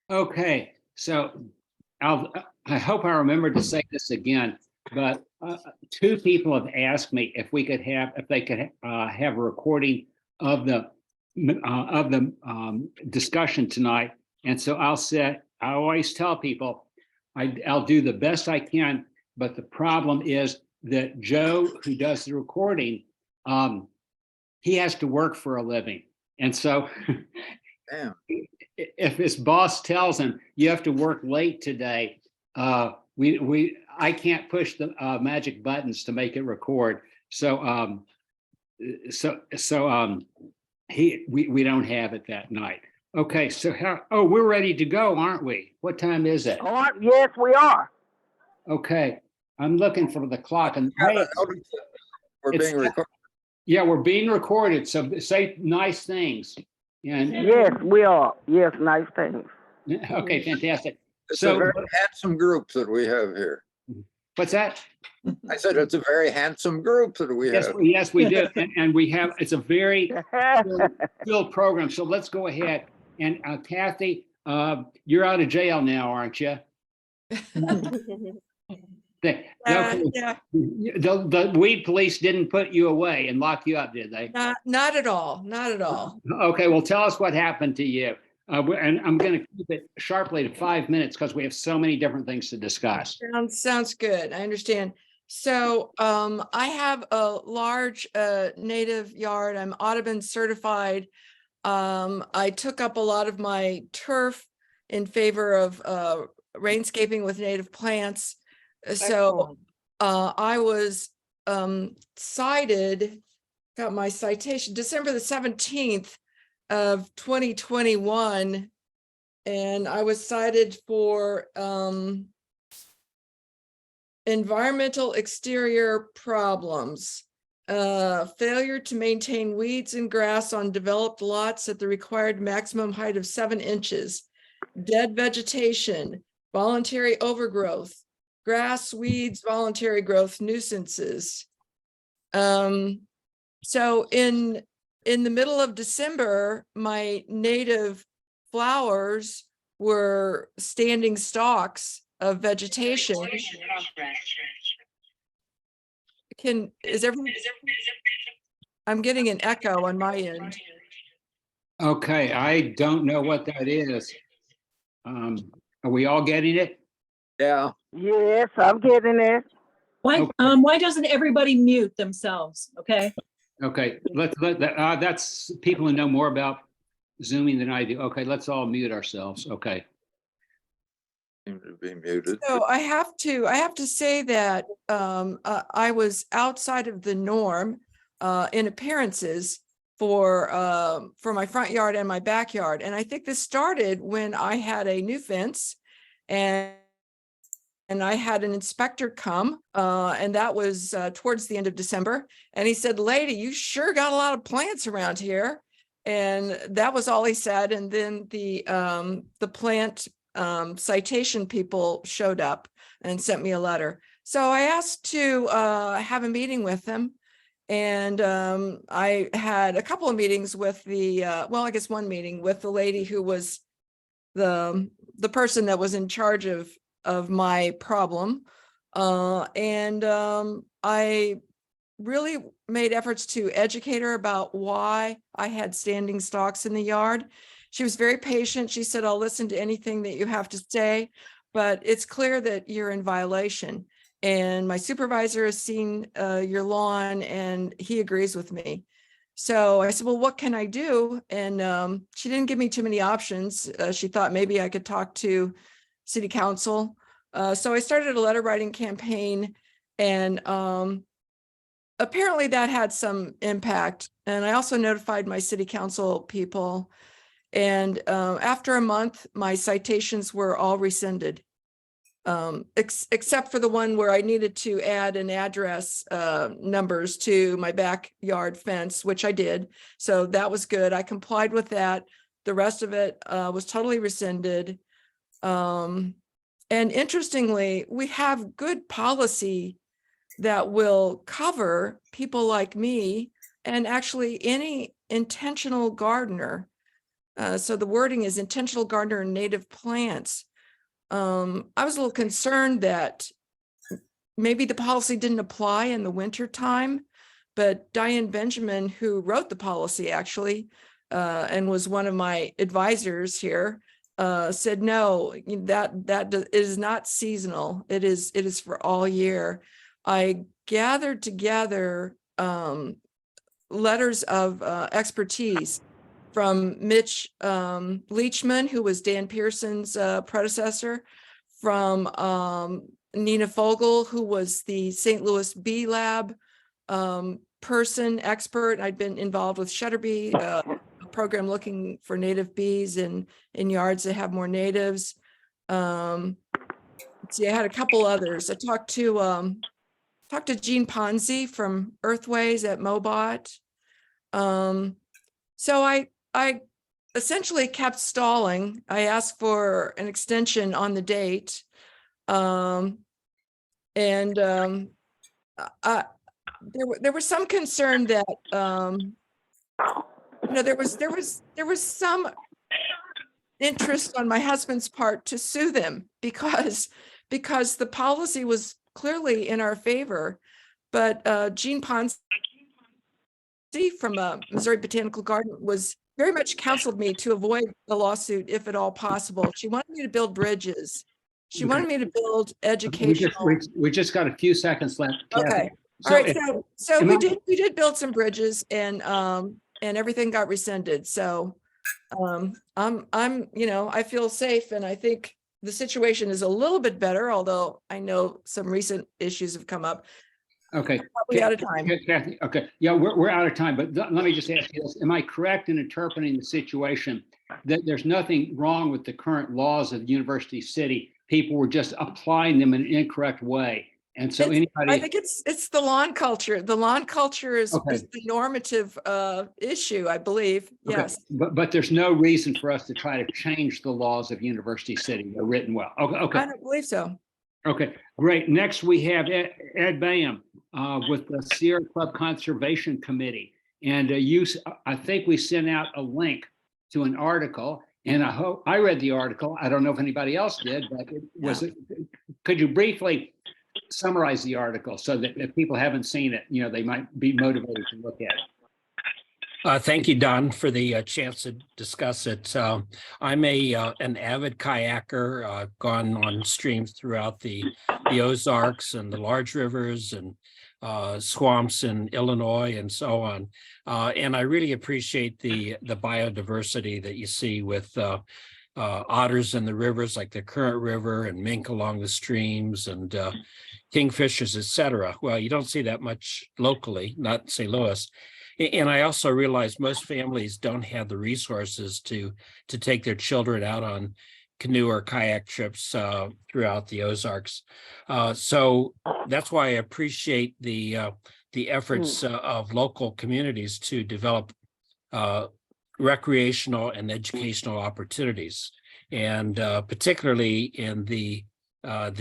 Okay, so I hope I remember to say this again, but two people have asked me if they could have a recording of the discussion tonight. And so I always tell people, I'll do the best I can, but the problem is that Joe, who does the recording, he has to work for a living. And so Damn. if his boss tells him you have to work late today, I can't push the magic buttons to make it record. So we don't have it that night. Okay, so we're ready to go, aren't we? What time is it? Oh, yes, we are. Okay, I'm looking for the clock and We're being recorded. yeah, we're being recorded. So say nice things. And Yes, we are. Yes, nice things. okay, fantastic. It's So a very handsome group that we have here. what's that? I said it's a very handsome group that we have. Yes, we do. And we have, it's a very filled program. So let's go ahead. And Kathy, you're out of jail now, aren't you? Yeah, The weed police didn't put you away and lock you up, did they? not at all. Not at all. Okay, well, tell us what happened to you. And I'm going to keep it sharply to 5 minutes because we have so many different things to discuss. Sounds good. I understand. So I have a large native yard. I'm Audubon certified. I took up a lot of my turf in favor of rainscaping with native plants. So I was cited, got my citation December the 17th of 2021, and I was cited for environmental exterior problems, failure to maintain weeds and grass on developed lots at the required maximum height of 7 inches, dead vegetation, voluntary overgrowth, grass, weeds, voluntary growth, nuisances. So in the middle of December, my native flowers were standing stalks of vegetation. I'm getting an echo on my end. Okay, I don't know what that is. Are we all getting it? Yeah. Yes, I'm getting it. Why doesn't everybody mute themselves? Okay. Okay, that's people who know more about Zooming than I do. Okay, let's all mute ourselves. Okay. Seem to be muted. So I have to say that I was outside of the norm in appearances for my front yard and my backyard. And I think this started when I had a new fence and I had an inspector come, and that was towards the end of December. And he said, "Lady, you sure got a lot of plants around here." And that was all he said. And then the plant citation people showed up and sent me a letter. So I asked to have a meeting with them. And I had a couple of meetings with I guess one meeting with the lady who was the person that was in charge of my problem. I really made efforts to educate her about why I had standing stalks in the yard. She was very patient. She said, "I'll listen to anything that you have to say, but it's clear that you're in violation. And my supervisor has seen your lawn and he agrees with me." So I said, "Well, what can I do?" And she didn't give me too many options. She thought maybe I could talk to city council. So I started a letter writing campaign, and apparently that had some impact. And I also notified my city council people. And after a month, my citations were all rescinded, except for the one where I needed to add an address numbers to my backyard fence, which I did. So that was good. I complied with that. The rest of it was totally rescinded. And interestingly, we have good policy that will cover people like me and actually any intentional gardener. So the wording is intentional gardener and native plants. I was a little concerned that maybe the policy didn't apply in the winter time, but Diane Benjamin, who wrote the policy actually, and was one of my advisors here, said, no, that is not seasonal. It is for all year. I gathered together letters of expertise from Mitch Leachman, who was Dan Pearson's predecessor, from Nina Fogel, who was the St. Louis Bee Lab person, expert. I'd been involved with Shutterbee, a program looking for native bees in yards that have more natives. Let's see, I had a couple others. I talked to Gene Ponzi from Earthways at Mobot. So I essentially kept stalling. I asked for an extension on the date. There was some concern that, there was some interest on my husband's part to sue them because the policy was clearly in our favor. But Gene Ponce from Missouri Botanical Garden was very much counseled me to avoid the lawsuit if at all possible. She wanted me to build bridges. She wanted me to build educational. We just got a few seconds left. Kathy. Okay. So All right. So am we did build some bridges and everything got rescinded. So I feel safe, and I think the situation is a little bit better, although I know some recent issues have come up. Okay. Probably out of time. Kathy, okay. Yeah, we're out of time, but let me just ask you this. Am I correct in interpreting the situation that there's nothing wrong with the current laws of University City? People were just applying them in an incorrect way. And so I anybody, think it's the lawn culture. The lawn culture is Okay. the normative issue, I believe. okay, Yes. but there's no reason for us to try to change the laws of University City. They're written well. Okay, I okay, don't believe so. okay, great. Next, we have Ed Bayham with the Sierra Club Conservation Committee. And I think we sent out a link to an article, and I read the article. I don't know if anybody else did, but could you briefly summarize the article so that if people haven't seen it, they might be motivated to look at it? Thank you, Don, for the chance to discuss it. I'm an avid kayaker, gone on streams throughout the Ozarks and the large rivers and swamps in Illinois and so on. And I really appreciate the biodiversity that you see with otters in the rivers, like the Current River, and mink along the streams, and kingfishers, et cetera. Well, you don't see that much locally, not in St. Louis. And I also realize most families don't have the resources to take their children out on canoe or kayak trips throughout the Ozarks. So that's why I appreciate the efforts of local communities to develop recreational and educational opportunities, and particularly in the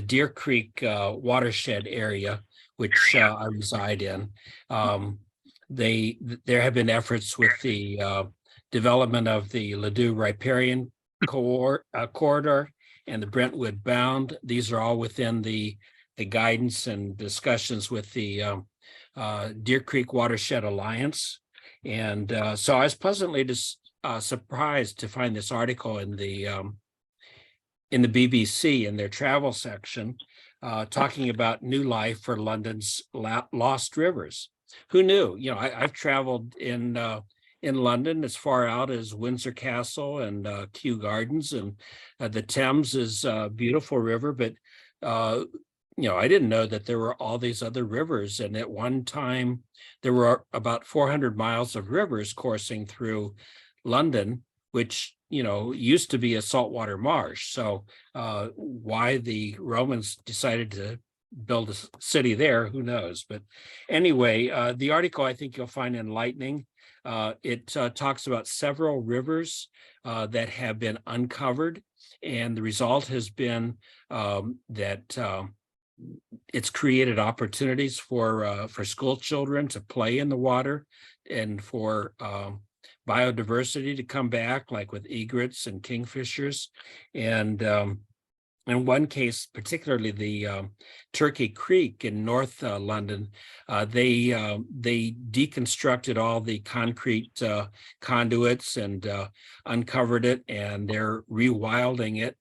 Deer Creek watershed area, which I reside in. There have been efforts with the development of the Ladue Riparian corridor and the Brentwood Bound. These are all within the guidance and discussions with the Deer Creek Watershed Alliance. And so I was pleasantly surprised to find this article in the BBC in their travel section, talking about new life for London's lost rivers. Who knew? I've traveled in London as far out as Windsor Castle and Kew Gardens, and the Thames is a beautiful river, but I didn't know that there were all these other rivers. And at one time, there were about 400 miles of rivers coursing through London, which used to be a saltwater marsh. So why the Romans decided to build a city there, who knows? But anyway, the article I think you'll find enlightening. It talks about several rivers that have been uncovered, and the result has been that it's created opportunities for school children to play in the water, and for biodiversity to come back, like with egrets and kingfishers. And in one case, particularly the Turkey Creek in North London, they deconstructed all the concrete conduits and uncovered it, and they're rewilding it.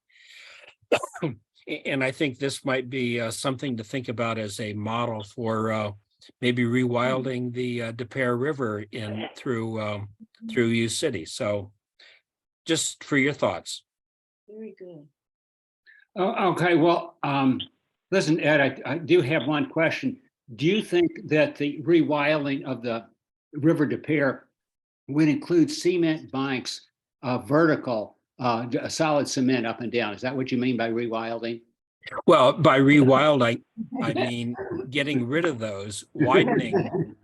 And I think this might be something to think about as a model for maybe rewilding the De Pere River in through U City. So just for your thoughts. Very good. Oh, okay, well, listen, Ed, I do have one question. Do you think that the rewilding of the River De Pere would include cement banks, vertical, solid cement up and down? Is that what you mean by rewilding? Well, by rewilding, I mean getting rid of those, widening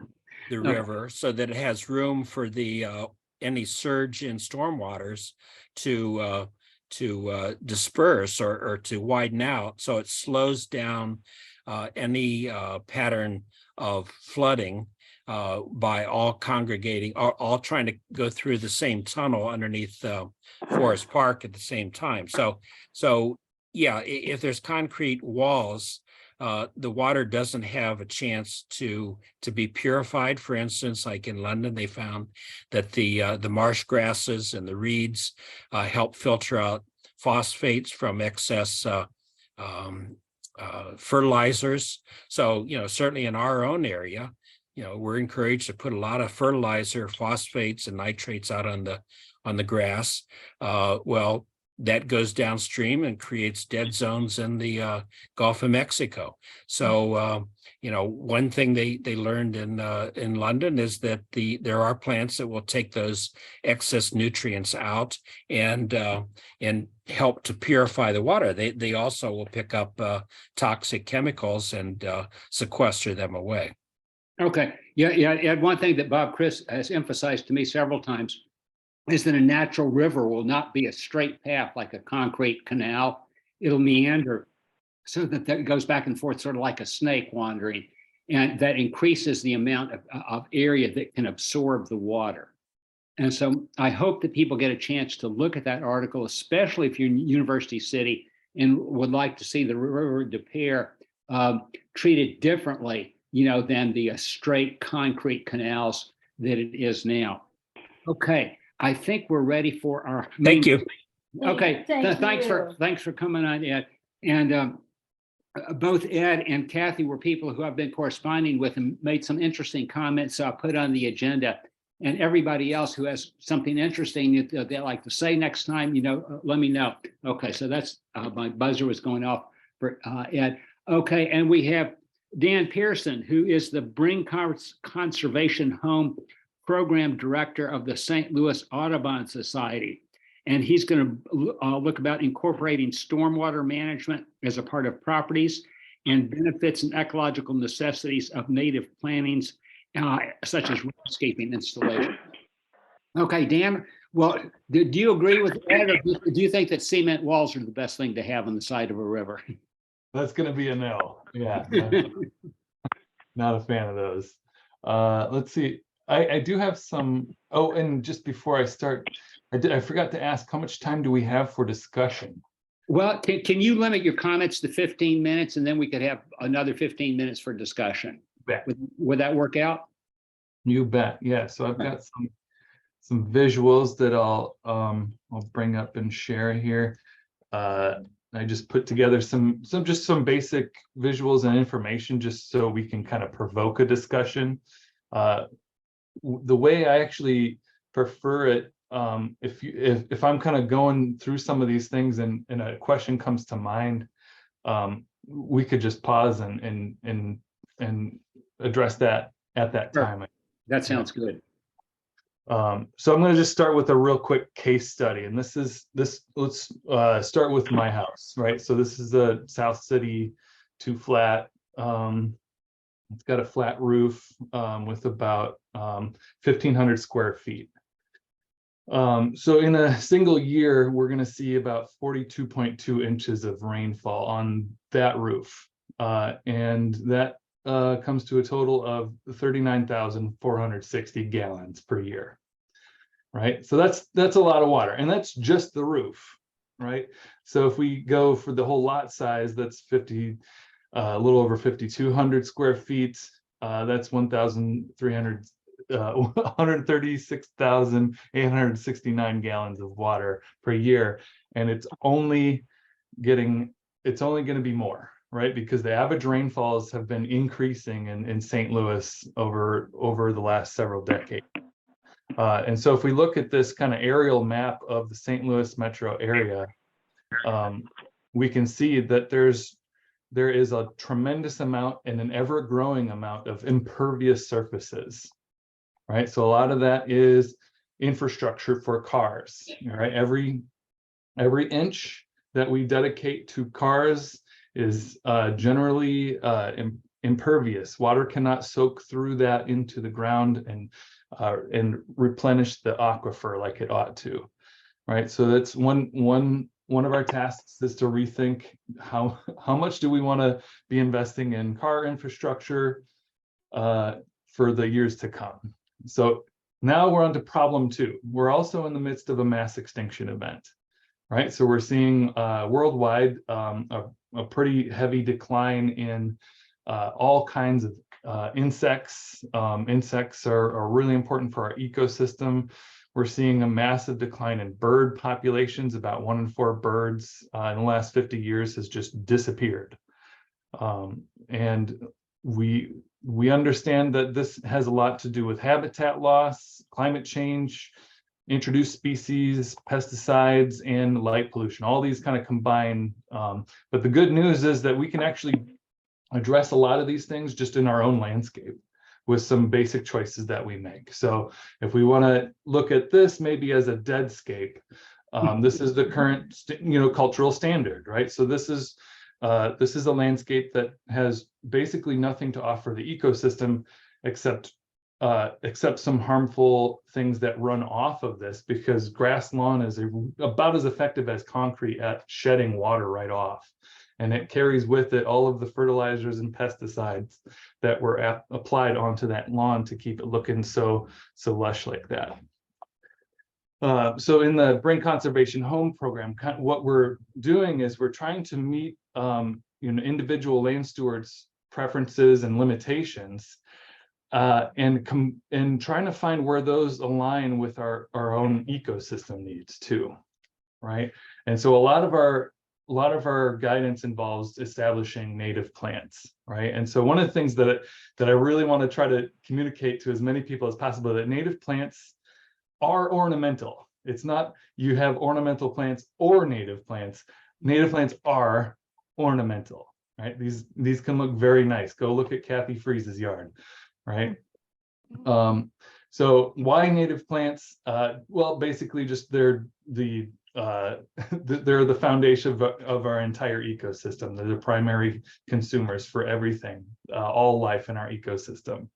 the Okay. river so that it has room for the any surge in stormwaters to disperse or to widen out, so it slows down any pattern of flooding by all congregating, all trying to go through the same tunnel underneath Forest Park at the same time. So yeah, if there's concrete walls, the water doesn't have a chance to be purified. For instance, like in London, they found that the marsh grasses and the reeds help filter out phosphates from excess fertilizers. So, certainly in our own area, we're encouraged to put a lot of fertilizer, phosphates and nitrates out on the grass. Well, that goes downstream and creates dead zones in the Gulf of Mexico. So, one thing they learned in London is that there are plants that will take those excess nutrients out and help to purify the water. They also will pick up toxic chemicals and sequester them away. Okay, yeah. And one thing that Bob Chris has emphasized to me several times is that a natural river will not be a straight path like a concrete canal. It'll meander so that it goes back and forth, sort of like a snake wandering, and that increases the amount of area that can absorb the water. And so I hope that people get a chance to look at that article, especially if you're in University City and would like to see the River De Pere treated differently, than the straight concrete canals that it is now. Okay. I think we're ready for our. Thank you. Okay, thanks you. for coming on, Ed. And both Ed and Kathy were people who I've been corresponding with and made some interesting comments. So I'll put on the agenda. And everybody else who has something interesting that they'd like to say next time, let me know. Okay, so that's my buzzer was going off for Ed. Okay, and we have Dan Pearson, who is the Bring Conservation Home Program Director of the St. Louis Audubon Society. And he's going to look about incorporating stormwater management as a part of properties and benefits and ecological necessities of native plantings, such as landscaping installation. Okay, Dan, well, do you agree with Ed, or do you think that cement walls are the best thing to have on the side of a river? That's going to be a no. Yeah. Not a fan of those. Let's see. I do have some. Oh, and just before I start, I forgot to ask, how much time do we have for discussion? Well, can you limit your comments to 15 minutes and then we could have another 15 minutes for discussion? Bet. Would that work out? You bet. Yeah. So I've got some visuals that I'll bring up and share here. I just put together some basic visuals and information just so we can kind of provoke a discussion. The way I actually prefer it, if I'm kind of going through some of these things and a question comes to mind, we could just pause and address that at that Sure. time. That sounds good. So I'm going to just start with a real quick case study, and let's start with my house, right? So this is the South City 2-flat. It's got a flat roof with about 1,500 square feet. So in a single year, we're going to see about 42.2 inches of rainfall on that roof. And that comes to a total of 39,460 gallons per year. right? So that's a lot of water, and that's just the roof, right? So if we go for the whole lot size, that's 50, a little over 5,200 square feet. That's 1,300, 136,869 gallons of water per year, and it's only going to be more, right? Because the average rainfalls have been increasing in St. Louis over the last several decades. And so if we look at this kind of aerial map of the St. Louis metro area, we can see that there is a tremendous amount and an ever-growing amount of impervious surfaces, right? So a lot of that is infrastructure for cars, right? Every inch that we dedicate to cars is generally impervious. Water cannot soak through that into the ground and replenish the aquifer like it ought to, right? So that's one of our tasks is to rethink how much do we want to be investing in car infrastructure for the years to come. So now we're on to problem 2. We're also in the midst of a mass extinction event, right? So we're seeing worldwide a pretty heavy decline in all kinds of insects. Insects are really important for our ecosystem. We're seeing a massive decline in bird populations. About 1 in 4 birds in the last 50 years has just disappeared. And we understand that this has a lot to do with habitat loss, climate change, introduced species, pesticides, and light pollution. All these kind of combine. But the good news is that we can actually address a lot of these things just in our own landscape with some basic choices that we make. So if we want to look at this maybe as a deadscape, this is the current cultural standard, right? So this is a landscape that has basically nothing to offer the ecosystem except some harmful things that run off of this, because grass lawn is about as effective as concrete at shedding water right off. And it carries with it all of the fertilizers and pesticides that were applied onto that lawn to keep it looking so lush like that. So in the Bring Conservation Home program, what we're doing is we're trying to meet individual land stewards' preferences and limitations, and trying to find where those align with our own ecosystem needs too, right? And so a lot of our guidance involves establishing native plants, right? And so one of the things that I really want to try to communicate to as many people as possible, that native plants are ornamental. It's not you have ornamental plants or native plants. Native plants are ornamental, right? These can look very nice. Go look at Kathy Freese's yard, right? So why native plants? Well, basically just they're the foundation of our entire ecosystem. They're the primary consumers for everything, all life in our ecosystem.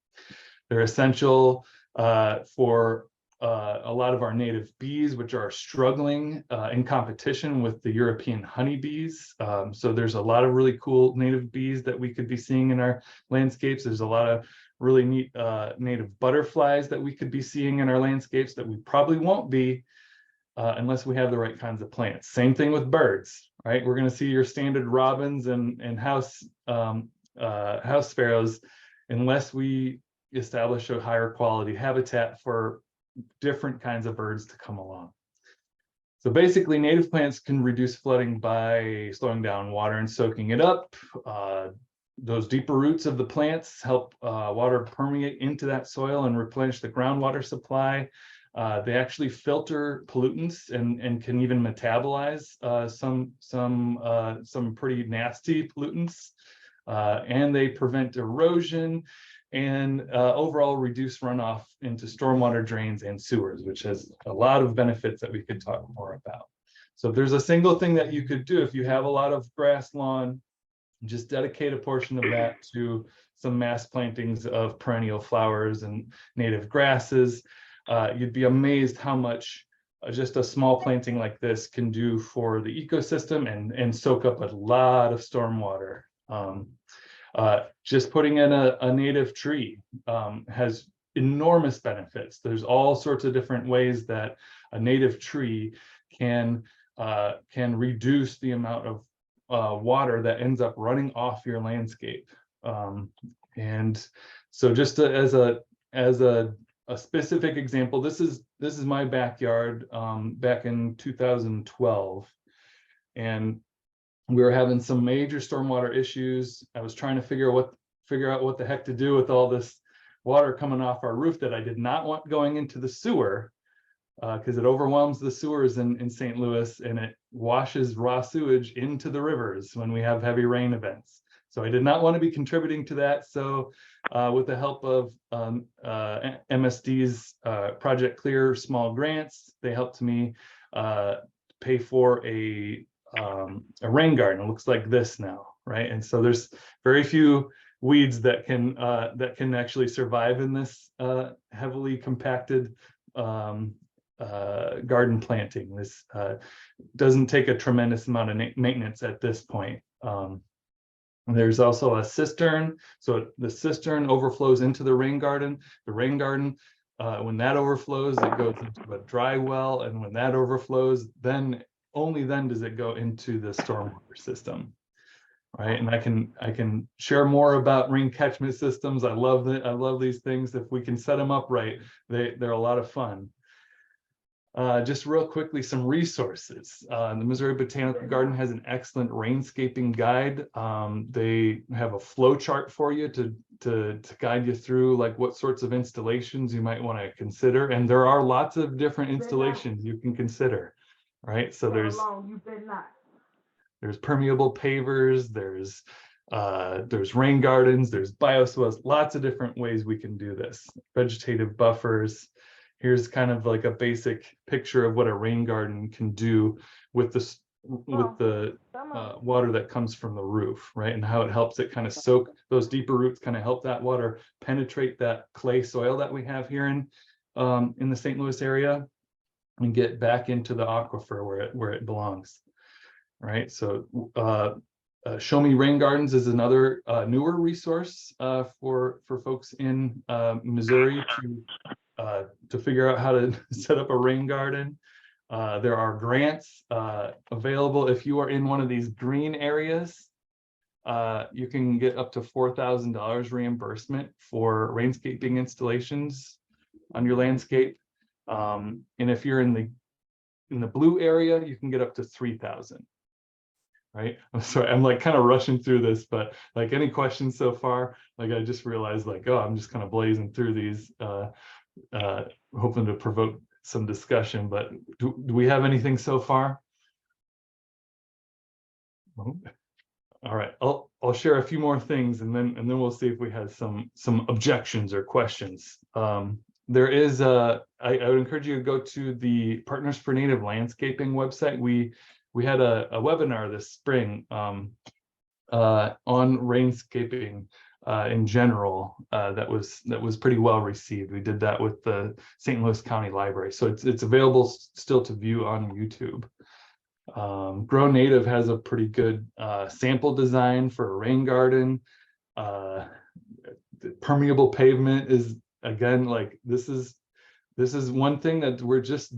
They're essential for a lot of our native bees, which are struggling in competition with the European honeybees. So there's a lot of really cool native bees that we could be seeing in our landscapes. There's a lot of really neat native butterflies that we could be seeing in our landscapes that we probably won't be unless we have the right kinds of plants. Same thing with birds, right? We're going to see your standard robins and house sparrows unless we establish a higher quality habitat for different kinds of birds to come along. So basically, native plants can reduce flooding by slowing down water and soaking it up. Those deeper roots of the plants help water permeate into that soil and replenish the groundwater supply. They actually filter pollutants and can even metabolize some pretty nasty pollutants, and they prevent erosion and overall reduce runoff into stormwater drains and sewers, which has a lot of benefits that we could talk more about. So if there's a single thing that you could do, if you have a lot of grass lawn, just dedicate a portion of that to some mass plantings of perennial flowers and native grasses. You'd be amazed how much just a small planting like this can do for the ecosystem and soak up a lot of stormwater. Just putting in a native tree enormous benefits. There's all sorts of different ways that a native tree can reduce the amount of water that ends up running off your landscape. And so just as a specific example, this is my backyard back in 2012, and we were having some major stormwater issues. I was trying to figure out what the heck to do with all this water coming off our roof that I did not want going into the sewer, because it overwhelms the sewers in St. Louis, and it washes raw sewage into the rivers when we have heavy rain events. So I did not want to be contributing to that. So with the help of MSD's Project Clear small grants, they helped me pay for a rain garden. It looks like this now, right? And so there's very few weeds that can actually survive in this heavily compacted garden planting. This doesn't take a tremendous amount of maintenance at this point. There's also a cistern. So the cistern overflows into the rain garden. The rain garden, when that overflows, it goes into a dry well. And when that overflows, then only then does it go into the stormwater system. Right. And I can share more about rain catchment systems. I love it. I love these things. If we can set them up right, they're a lot of fun. Just real quickly, some resources. The Missouri Botanical Garden has an excellent rainscaping guide. They have a flow chart for you to guide you through like what sorts of installations you might want to consider. And there are lots of different installations you can consider, right? So there's permeable pavers, there's rain gardens, there's bioswales, lots of different ways we can do this. Vegetative buffers. Here's kind of like a basic picture of what a rain garden can do with the water that comes from the roof, right? And how it helps it kind of soak those deeper roots, kind of help that water penetrate that clay soil that we have here in the St. Louis area and get back into the aquifer where it belongs, right? So Show Me Rain Gardens is another newer resource for folks in Missouri to figure out how to set up a rain garden. There are grants available. If you are in one of these green areas, you can get up to $4,000 reimbursement for rainscaping installations on your landscape. And if you're in the blue area, you can get up to $3,000. Right. I'm sorry, I'm like kind of rushing through this, but like any questions so far? Like I just realized like, oh, I'm just kind of blazing through these, hoping to provoke some discussion, but do we have anything so far? All right, I'll share a few more things and then we'll see if we have some objections or questions. There is I would encourage you to go to the Partners for Native Landscaping website. We had a webinar this spring on rainscaping in general that was pretty well received. We did that with the St. Louis County Library, so it's available still to view on YouTube. Grow Native has a pretty good sample design for a rain garden. The permeable pavement is, again, like this is one thing that we're just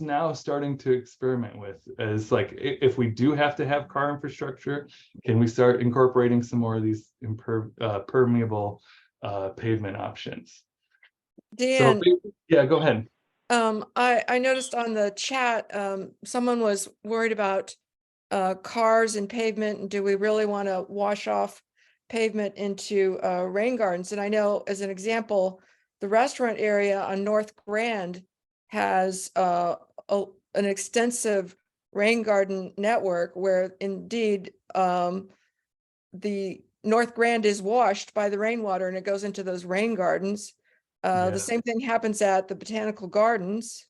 now starting to experiment with, is like, if we do have to have car infrastructure, can we start incorporating some more of these permeable pavement options? Dan, So, yeah, go ahead. I noticed on the chat, someone was worried about cars and pavement, and do we really want to wash off pavement into rain gardens? And I know, as an example, the restaurant area on North Grand has an extensive rain garden network where indeed the North Grand is washed by the rainwater and it goes into those rain gardens. The same thing happens at the Botanical Gardens.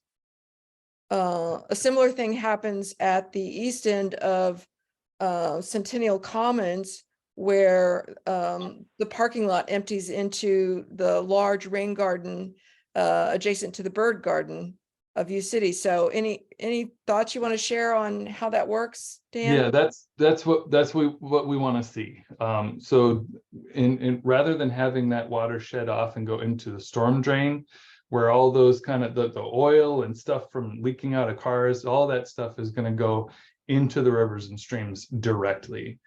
A similar thing happens at the east end of Centennial Commons, where the parking lot empties into the large rain garden adjacent to the bird garden View City. So any thoughts you want to share on how that works, Dan? Yeah, that's what we want to see. So in rather than having that water shed off and go into the storm drain, where all those kind of the oil and stuff from leaking out of cars, all that stuff is going to go into the rivers and streams directly.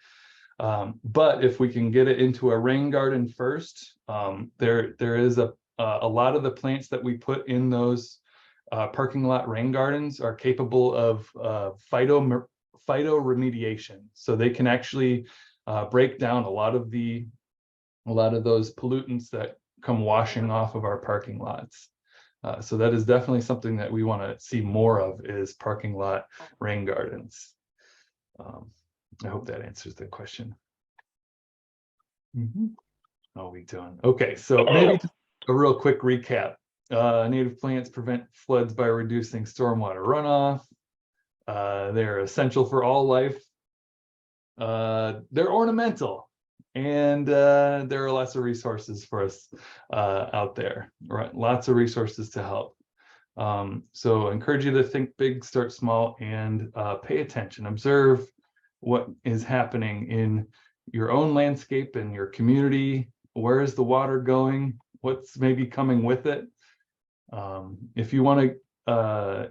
But if we can get it into a rain garden first, there is a lot of the plants that we put in those parking lot rain gardens are capable of phytoremediation. So they can actually break down a lot of those pollutants that come washing off of our parking lots. So that is definitely something that we want to see more of, is parking lot rain gardens. I hope that answers the question. How are we doing? Okay, so maybe just a real quick recap. Native plants prevent floods by reducing stormwater runoff. They're essential for all life. They're ornamental, and there are lots of resources for us out there, right? Lots of resources to help. So I encourage you to think big, start small, and pay attention. Observe what is happening in your own landscape and your community. Where is the water going? What's maybe coming with it? If you want to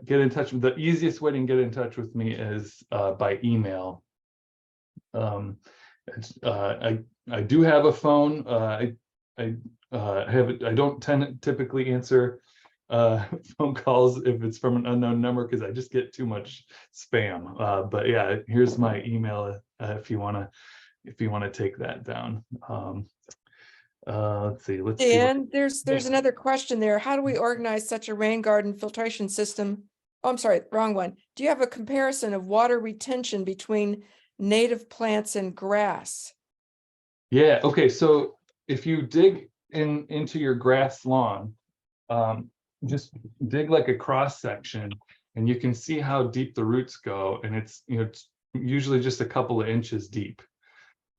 get in touch, the easiest way to get in touch with me is by email. I do have a phone. I don't typically answer phone calls if it's from an unknown number, because I just get too much spam. But yeah, here's my email if you want to take that down. Let's see. Dan, there's another question there. How do we organize such a rain garden filtration system? Oh, I'm sorry, wrong one. Do you have a comparison of water retention between native plants and grass? Yeah, okay, so if you dig into your grass lawn, just dig like a cross section, and you can see how deep the roots go, and it's usually just a couple of inches deep,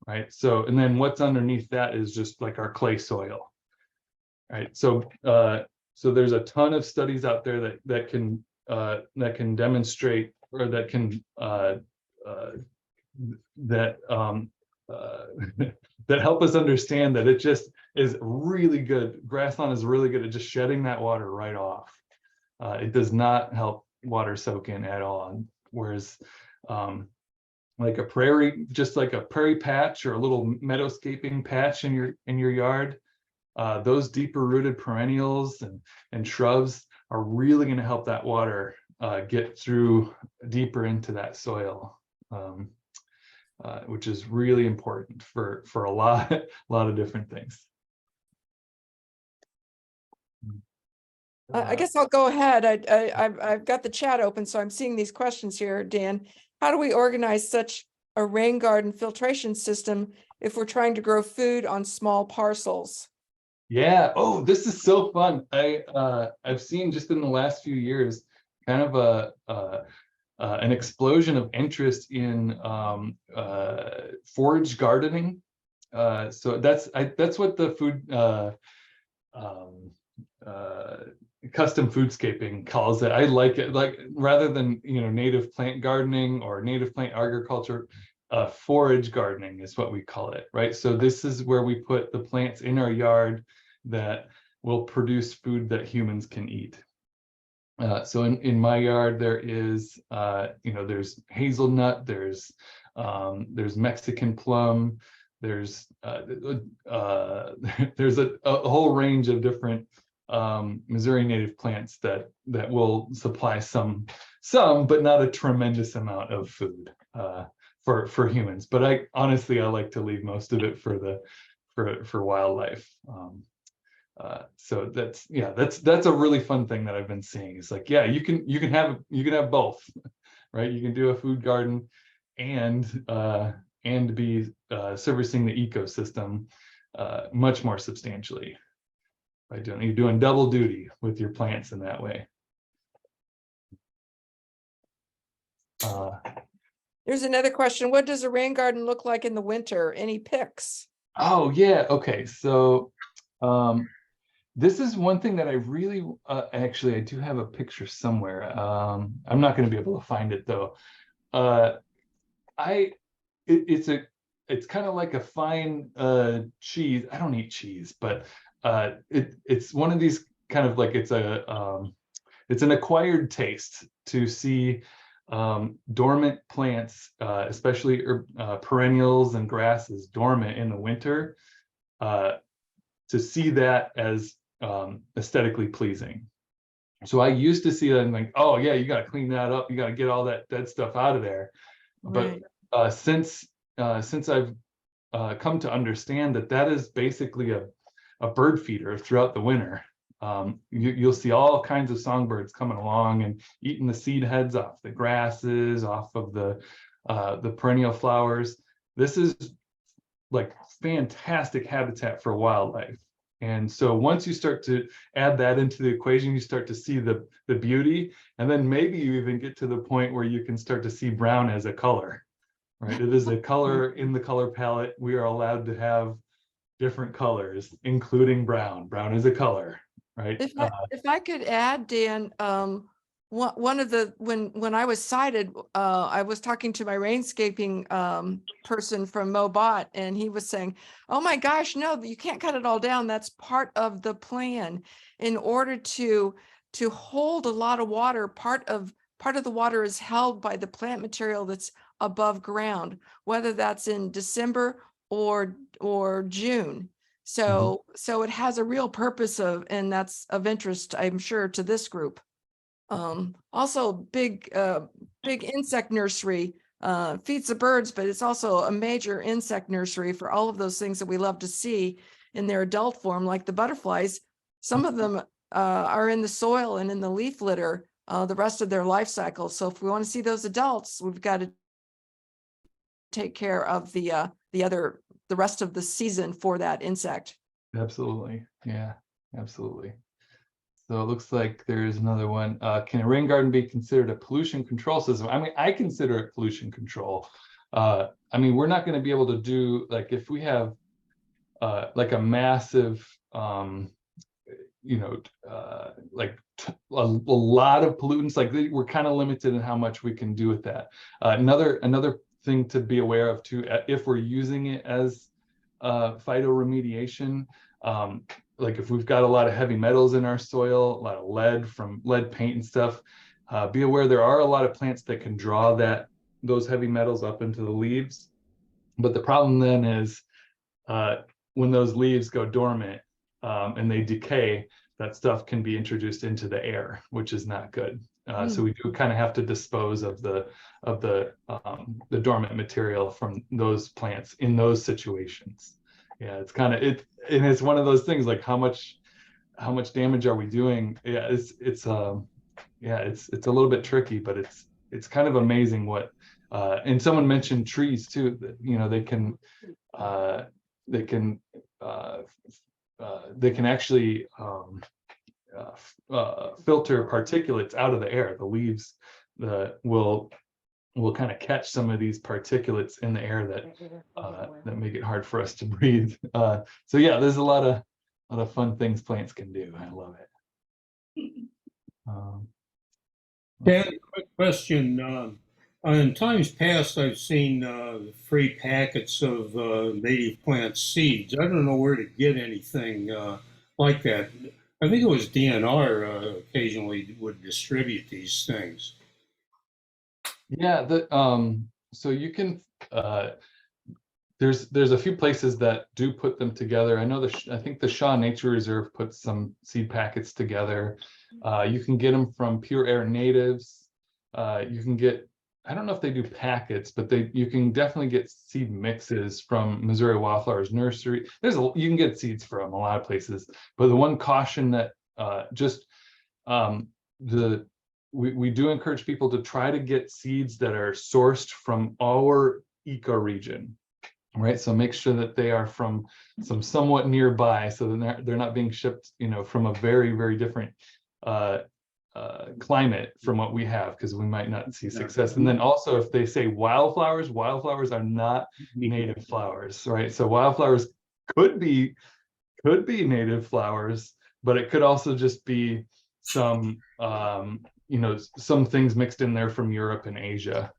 right? So, and then what's underneath that is just like our clay soil, right? So there's a ton of studies out there that can demonstrate, or that can that help us understand that it just is really good. Grass lawn is really good at just shedding that water right off. It does not help water soak in at all. Whereas like a prairie, just like a prairie patch or a little meadowscaping patch in your yard, those deeper rooted perennials and shrubs are really going to help that water get through deeper into that soil. Which is really important for a lot of different things. I guess I'll go ahead. I've got the chat open, so I'm seeing these questions here, Dan. How do we organize such a rain garden filtration system if we're trying to grow food on small parcels? Yeah. Oh, this is so fun. I've seen just in the last few years kind of an explosion of interest in forage gardening. So that's what the food custom foodscaping calls it. I like it, like, rather than native plant gardening or native plant agriculture, forage gardening is what we call it, right? So this is where we put the plants in our yard that will produce food that humans can eat. So in my yard, there is, there's hazelnut, there's Mexican plum, there's a whole range of different Missouri native plants that will supply some, but not a tremendous amount of food for humans. But I like to leave most of it for wildlife. So that's a really fun thing that I've been seeing. It's like, yeah, you can have both, right? You can do a food garden and be servicing the ecosystem much more substantially by you're doing double duty with your plants in that way. There's another question. What does a rain garden look like in the winter? Any pics? Oh yeah, okay. So this is one thing that I really, actually, I do have a picture somewhere. I'm not going to be able to find it though. It's kind of like a fine cheese. I don't eat cheese, but it's one of these kind of like it's an acquired taste to see dormant plants, especially perennials and grasses dormant in the winter, to see that as aesthetically pleasing. So I used to see that and like, oh yeah, you got to clean that up. You got to get all that dead stuff out of there. But Right. since I've come to understand that that is basically a bird feeder throughout the winter. You'll see all kinds of songbirds coming along and eating the seed heads off the grasses, off of the perennial flowers. This is like fantastic habitat for wildlife. And so once you start to add that into the equation, you start to see the beauty, and then maybe you even get to the point where you can start to see brown as a color, right? It is a color in the color palette. We are allowed to have different colors, including brown. Brown is a color, right? If I could add, Dan, one of the, when I was sighted, I was talking to my rainscaping person from Mobot, and he was saying, oh my gosh, no, you can't cut it all down. That's part of the plan. In order to hold a lot of water, part of the water is held by the plant material that's above ground, whether that's in December or June. So it has a real purpose and that's of interest, I'm sure, to this group. Also big insect nursery, feeds the birds, but it's also a major insect nursery for all of those things that we love to see in their adult form, like the butterflies. Some of them are in the soil and in the leaf litter the rest of their life cycle. So if we want to see those adults, we've got to take care of the rest of the season for that insect. Absolutely. Yeah, absolutely. So it looks like there's another one. Can a rain garden be considered a pollution control system? I mean, I consider it pollution control. I mean, we're not going to be able to do, like, if we have like a massive, like a lot of pollutants, like we're kind of limited in how much we can do with that. Another thing to be aware of too, if we're using it as phytoremediation, like if we've got a lot of heavy metals in our soil, a lot of lead from lead paint and stuff, be aware there are a lot of plants that can draw those heavy metals up into the leaves. But the problem then is when those leaves go dormant and they decay, that stuff can be introduced into the air, which is not good. So we do kind of have to dispose of the dormant material from those plants in those situations. Yeah, it's kind of and it's one of those things, like how much damage are we doing? Yeah, it's a little bit tricky, but it's kind of amazing what. And someone mentioned trees too. That, you know, they can actually filter particulates out of the air. The leaves will kind of catch some of these particulates in the air that make it hard for us to breathe. So yeah, there's a lot of fun things plants can do. I love it. Dan, quick question. In times past, I've seen free packets of native plant seeds. I don't know where to get anything like that. I think it was DNR occasionally would distribute these things. Yeah, so you can there's a few places that do put them together. I know I think the Shaw Nature Reserve puts some seed packets together. You can get them from Pure Air Natives. You can get, I don't know if they do packets, but you can definitely get seed mixes from Missouri Wildflowers Nursery. You can get seeds from a lot of places, but the one caution that we do encourage people to try to get seeds that are sourced from our ecoregion, right? So make sure that they are from somewhat nearby, so that they're not being shipped, from a very, very different climate from what we have, because we might not see success. And then also, if they say wildflowers are not native flowers, right? So wildflowers could be native flowers, but it could also just be some, some things mixed in there from Europe and Asia.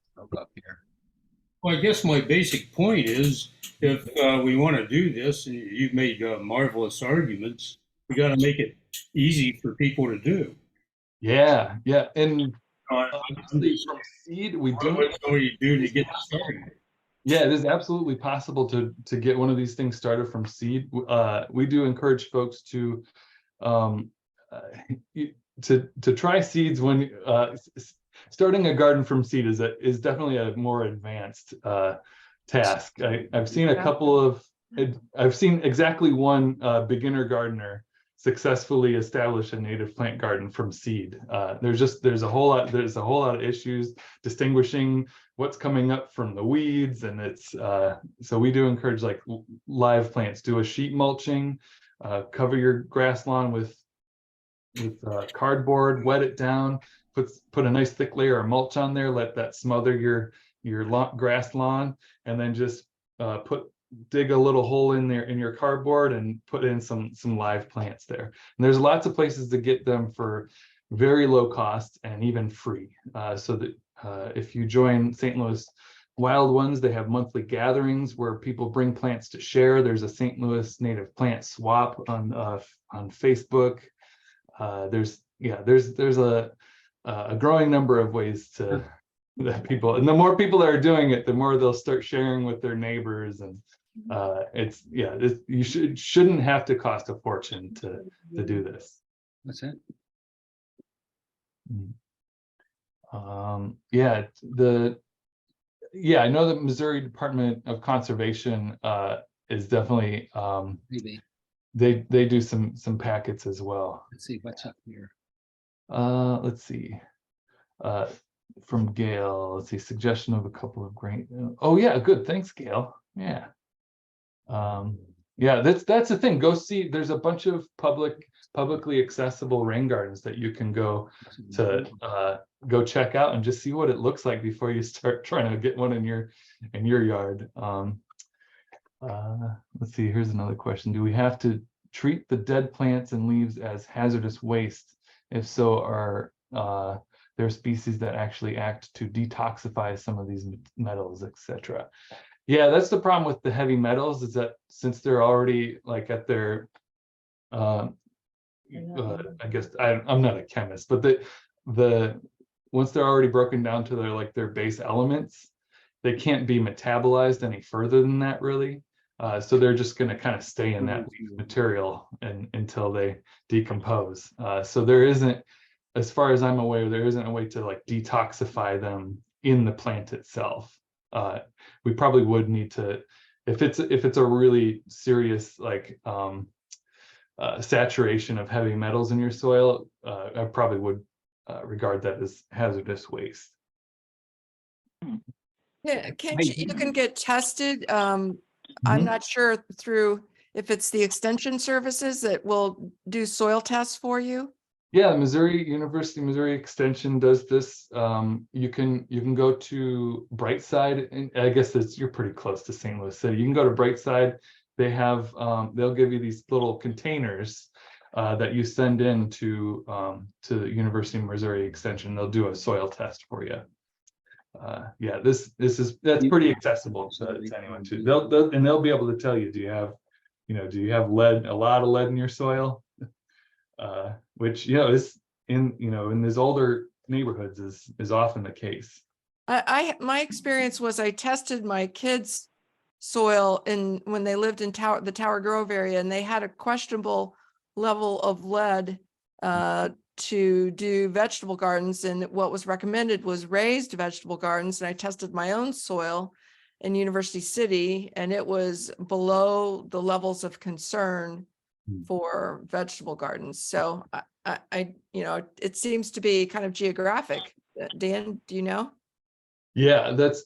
Well, I guess my basic point is, if we want to do this, and you've made marvelous arguments, we got to make it easy for people to do. Yeah, and Uh, obviously from seed, we do. What do you do to get started? Yeah, it is absolutely possible to get one of these things started from seed. We do encourage folks to to try seeds when starting a garden from seed is definitely a more advanced task. I've seen a couple of I've seen exactly one beginner gardener successfully establish a native plant garden from seed. There's a whole lot of issues distinguishing what's coming up from the weeds, and it's so we do encourage like live plants. Do a sheet mulching, cover your grass lawn with cardboard, wet it down, put a nice thick layer of mulch on there, let that smother your grass lawn, and then just dig a little hole in there in your cardboard and put in some live plants there. And there's lots of places to get them for very low cost and even free. So that if you join St. Louis Wild Ones, they have monthly gatherings where people bring plants to share. There's a St. Louis native plant swap on Facebook. There's a growing number of ways to that people, and the more people that are doing it, the more they'll start sharing with their neighbors, and you shouldn't have to cost a fortune to do this. What's that? I know the Missouri Department of Conservation is definitely Maybe. they do some packets as well. Let's see what's up here. Let's see. From Gail, let's see, suggestion of a couple of great. Oh yeah, good. Thanks, Gail. Yeah. That's the thing. Go see. There's a bunch of publicly accessible rain gardens that you can go check out and just see what it looks like before you start trying to get one in your yard. Let's see. Here's another question. Do we have to treat the dead plants and leaves as hazardous waste? If so, are there species that actually act to detoxify some of these metals, etc.? Yeah, that's the problem with the heavy metals, is that since they're already like at their I guess I'm not a chemist, but the once they're already broken down to their base elements, they can't be metabolized any further than that, really. So they're just going to kind of stay in that material until they decompose. So there isn't, as far as I'm aware, there isn't a way to like detoxify them in the plant itself. We probably would need to, if it's a really serious like saturation of heavy metals in your soil, I probably would regard that as hazardous waste. Yeah, you can get tested. I'm not sure if it's the extension services that will do soil tests for you. Yeah, University of Missouri Extension does this. You can go to Brightside, and I guess you're pretty close to St. Louis City. You can go to Brightside. They have they'll give you these little containers that you send in to the University of Missouri Extension. They'll do a soil test for you. That's pretty accessible to anyone too. They'll be able to tell you, do you have lead, a lot of lead in your soil? Which is in these older neighborhoods is often the case. My experience was I tested my kids' soil when they lived in the Tower Grove area, and they had a questionable level of lead to do vegetable gardens, and what was recommended was raised vegetable gardens. And I tested my own soil in University City, and it was below the levels of concern for vegetable gardens. So I it seems to be kind of geographic. Dan, do you know? Yeah, that's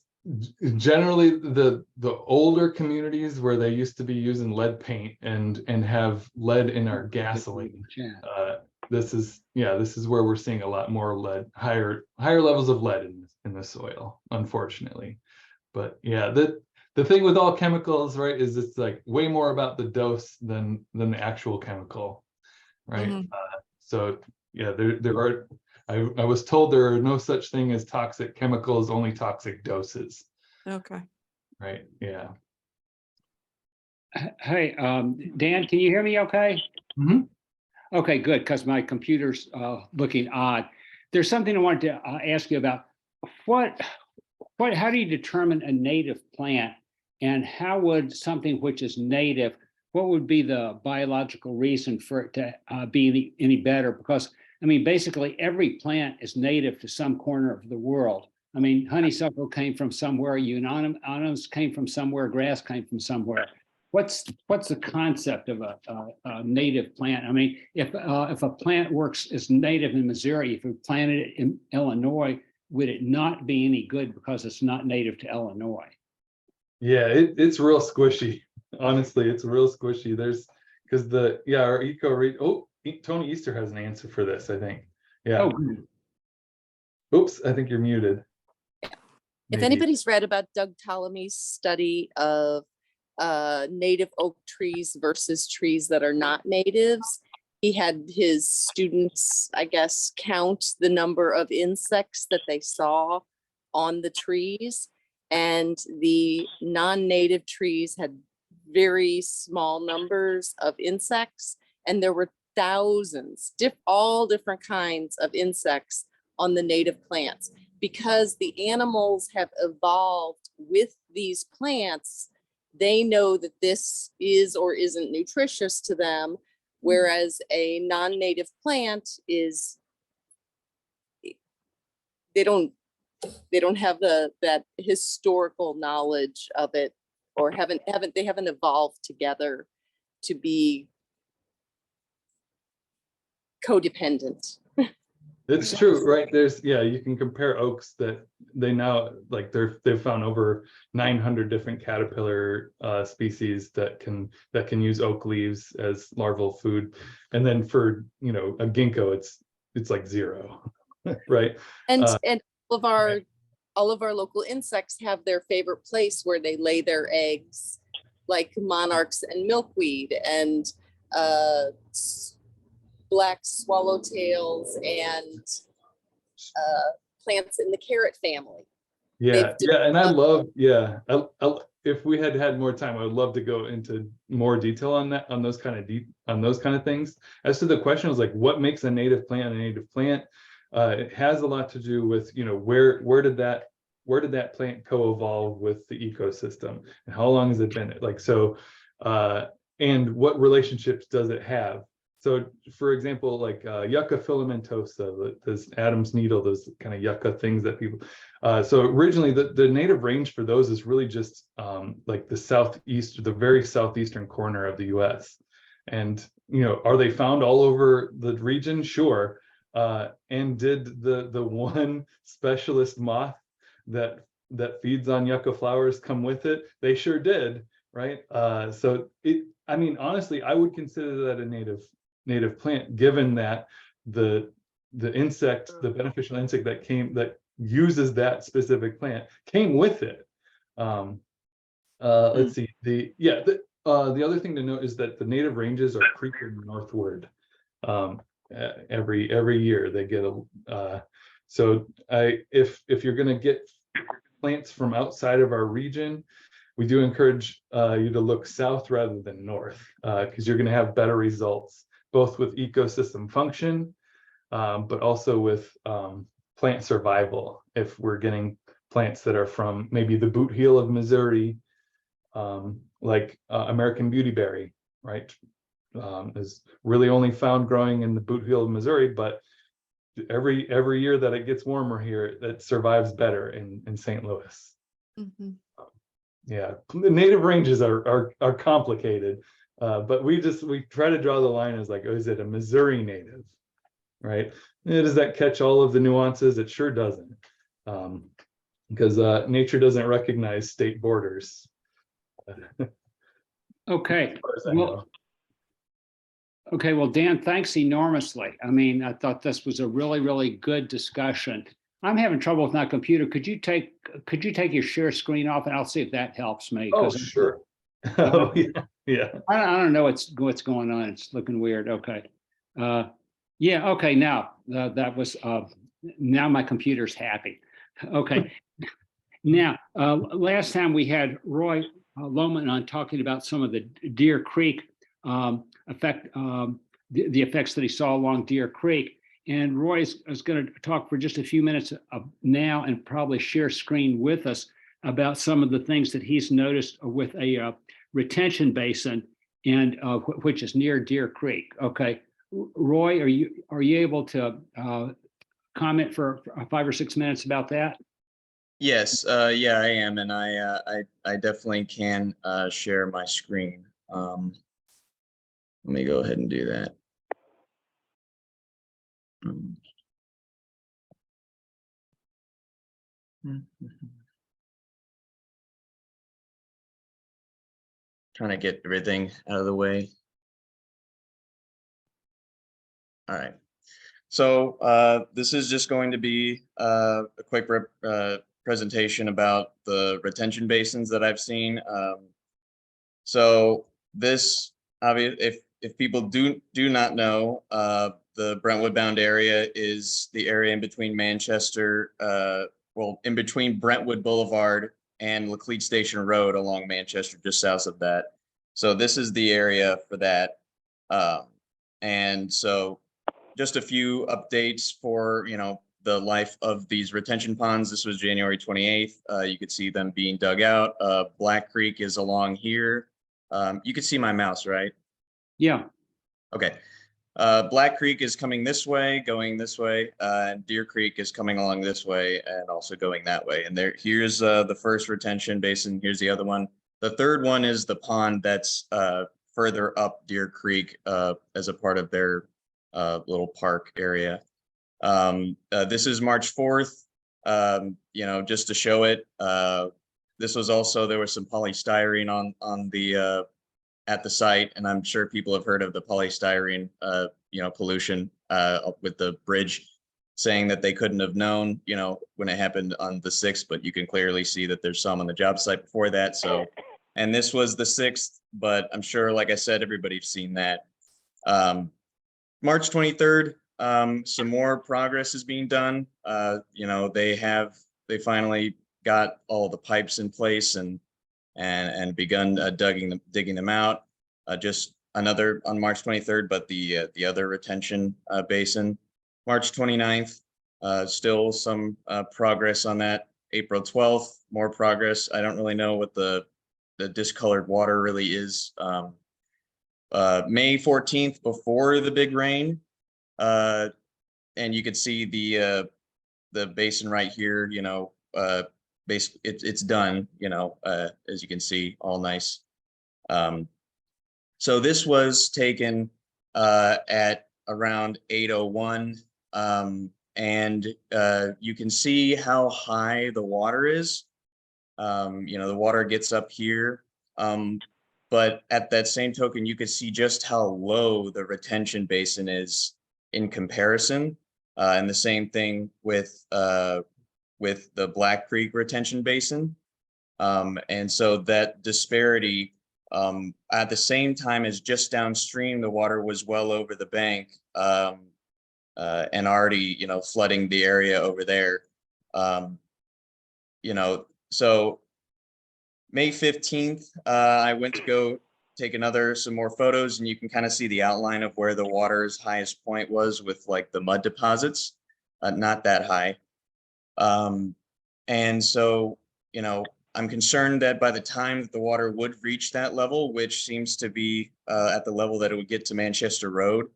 generally the older communities where they used to be using lead paint and have lead in our gasoline. This is where we're seeing a lot more lead, higher levels of lead in the soil, unfortunately. But yeah, the thing with all chemicals, right, is it's like way more about the dose than the actual chemical. right? Mhm. So yeah, there are, I was told there are no such thing as toxic chemicals, only toxic doses, Okay. right? Yeah. Hey, Dan, can you hear me okay? Mhm. Okay, good, because my computer's looking odd. There's something I wanted to ask you about. How do you determine a native plant? And how would something which is native, what would be the biological reason for it to be any better? Because, I mean, basically every plant is native to some corner of the world. I mean, honeysuckle came from somewhere, euonymus came from somewhere, grass came from somewhere. What's the concept of a native plant? I mean, if a plant is native in Missouri, if we planted it in Illinois, would it not be any good because it's not native to Illinois? Yeah, it's real squishy. Honestly, it's real squishy. There's because our eco read. Oh, Tony Easter has an answer for this, I think. Yeah. Oh, good. Oops, I think you're muted. If Maybe. anybody's read about Doug Ptolemy's study of native oak trees versus trees that are not natives, he had his students, I guess, count the number of insects that they saw on the trees. And the non-native trees had very small numbers of insects. And there were thousands, all different kinds of insects on the native plants. Because the animals have evolved with these plants, they know that this is or isn't nutritious to them, whereas a non-native plant is, they don't have that historical knowledge of it, or haven't evolved together to be codependent. It's true, right? You can compare oaks that they now they've found over 900 different caterpillar species that can use oak leaves as larval food, and then for a ginkgo it's like 0, right? And all of our local insects have their favorite place where they lay their eggs, like monarchs and milkweed and black swallowtails and plants in the carrot family. And I love if we had more time, I would love to go into more detail on those kind of things. As to the question, was like, what makes a native plant a native plant? It has a lot to do with where did that plant co-evolve with the ecosystem, and how long has it been and what relationships does it have? So, for example, like Yucca filamentosa, this Adam's needle, those kind of yucca things that people. So originally, the native range for those is really just like the very southeastern corner of the U.S. And are they found all over the region? Sure. And did the one specialist moth that feeds on yucca flowers come with it? They sure did, right? Honestly, I would consider that a native plant, given that the beneficial insect that uses that specific plant came with it. Let's see. The other thing to note is that the native ranges are creeping northward. Every year they get if you're going to get plants from outside of our region, we do encourage you to look south rather than north, because you're going to have better results, both with ecosystem function, but also with plant survival. If we're getting plants that are from maybe the boot heel of Missouri, like American beautyberry, right? Is really only found growing in the boot heel of Missouri, but every year that it gets warmer here, it survives better in St. Louis. Mhm. The native ranges are complicated, but we try to draw the line as like, is it a Missouri native, right? Does that catch all of the nuances? It sure doesn't, because nature doesn't recognize state borders. Okay. As far as I know. Okay, well, Dan, thanks enormously. I mean, I thought this was a really, really good discussion. I'm having trouble with my computer. Could you take your share screen off, and I'll see if that helps me. Oh, sure. Oh, yeah. I don't know what's going on. It's looking weird. Okay. Yeah, okay, now, that was, now my computer's happy. Okay. Now, last time we had Roy Lohman on talking about some of the Deer Creek effect, the effects that he saw along Deer Creek. And Roy is going to talk for just a few minutes now and probably share screen with us about some of the things that he's noticed with a retention basin and which is near Deer Creek. Okay, Roy, are you able to comment for 5 or 6 minutes about that? Yes, yeah, I am, and I definitely can share my screen. Let me go ahead and do that. Trying to get everything out of the way. All right. So this is just going to be a quick presentation about the retention basins that I've seen. So this, obviously, if people do not know, the Brentwood bound area is the area in between Manchester, well, in between Brentwood Boulevard and Laclede Station Road along Manchester, just south of that. So this is the area for that. And so just a few updates for, the life of these retention ponds. This was January 28th. You could see them being dug out. Black Creek is along here. You could see my mouse, right? Yeah. Okay. Black Creek is coming this way, going this way, and Deer Creek is coming along this way and also going that way. And here's the first retention basin. Here's the other one. The third one is the pond that's further up Deer Creek as a part of their little park area. This is March 4th, just to show it. This was also, there was some polystyrene on the at the site, and I'm sure people have heard of the polystyrene, pollution with the bridge, saying that they couldn't have known, when it happened on the 6th, but you can clearly see that there's some on the job site before that. So, and this was the 6th, but I'm sure, like I said, everybody's seen that. March 23rd, some more progress is being done. They finally got all the pipes in place and begun digging them out. Just another on March 23rd, but the other retention basin. March 29th, still some progress on that. April 12th, more progress. I don't really know what the discolored water really is. May 14th, before the big rain, and you could see the basin right here. It's done, as you can see, all nice. So this was taken at around 8:01, and you can see how high the water is. The water gets up here, but at that same token, you could see just how low the retention basin is in comparison, and the same thing with the Black Creek retention basin. And so that disparity, at the same time as just downstream, the water was well over the bank, and already, flooding the area over there. So May 15th, I went to go take some more photos, and you can kind of see the outline of where the water's highest point was with like the mud deposits, not that high. And so, I'm concerned that by the time that the water would reach that level, which seems to be at the level that it would get to Manchester Road,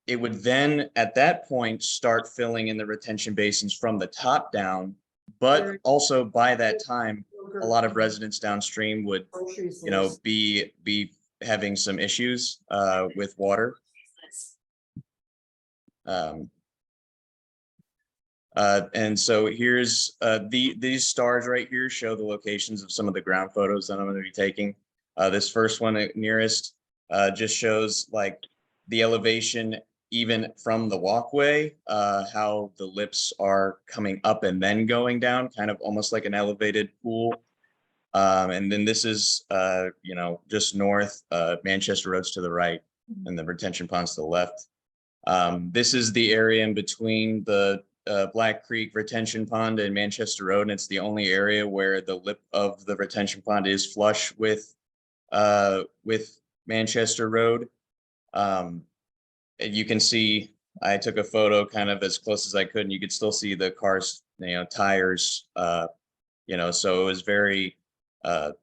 it would then at that point start filling in the retention basins from the top down. But also by that time, a lot of residents downstream would, be having some issues with water. And so here's these stars right here show the locations of some of the ground photos that I'm going to be taking. This first one nearest just shows like the elevation even from the walkway, how the lips are coming up and then going down, kind of almost like an elevated pool. And then this is, just north, Manchester Road's to the right. and the retention ponds to the left. This is the area in between the Black Creek retention pond and Manchester Road, and it's the only area where the lip of the retention pond is flush with Manchester Road. And you can see, I took a photo kind of as close as I could, and you could still see the car's, tires, so it was very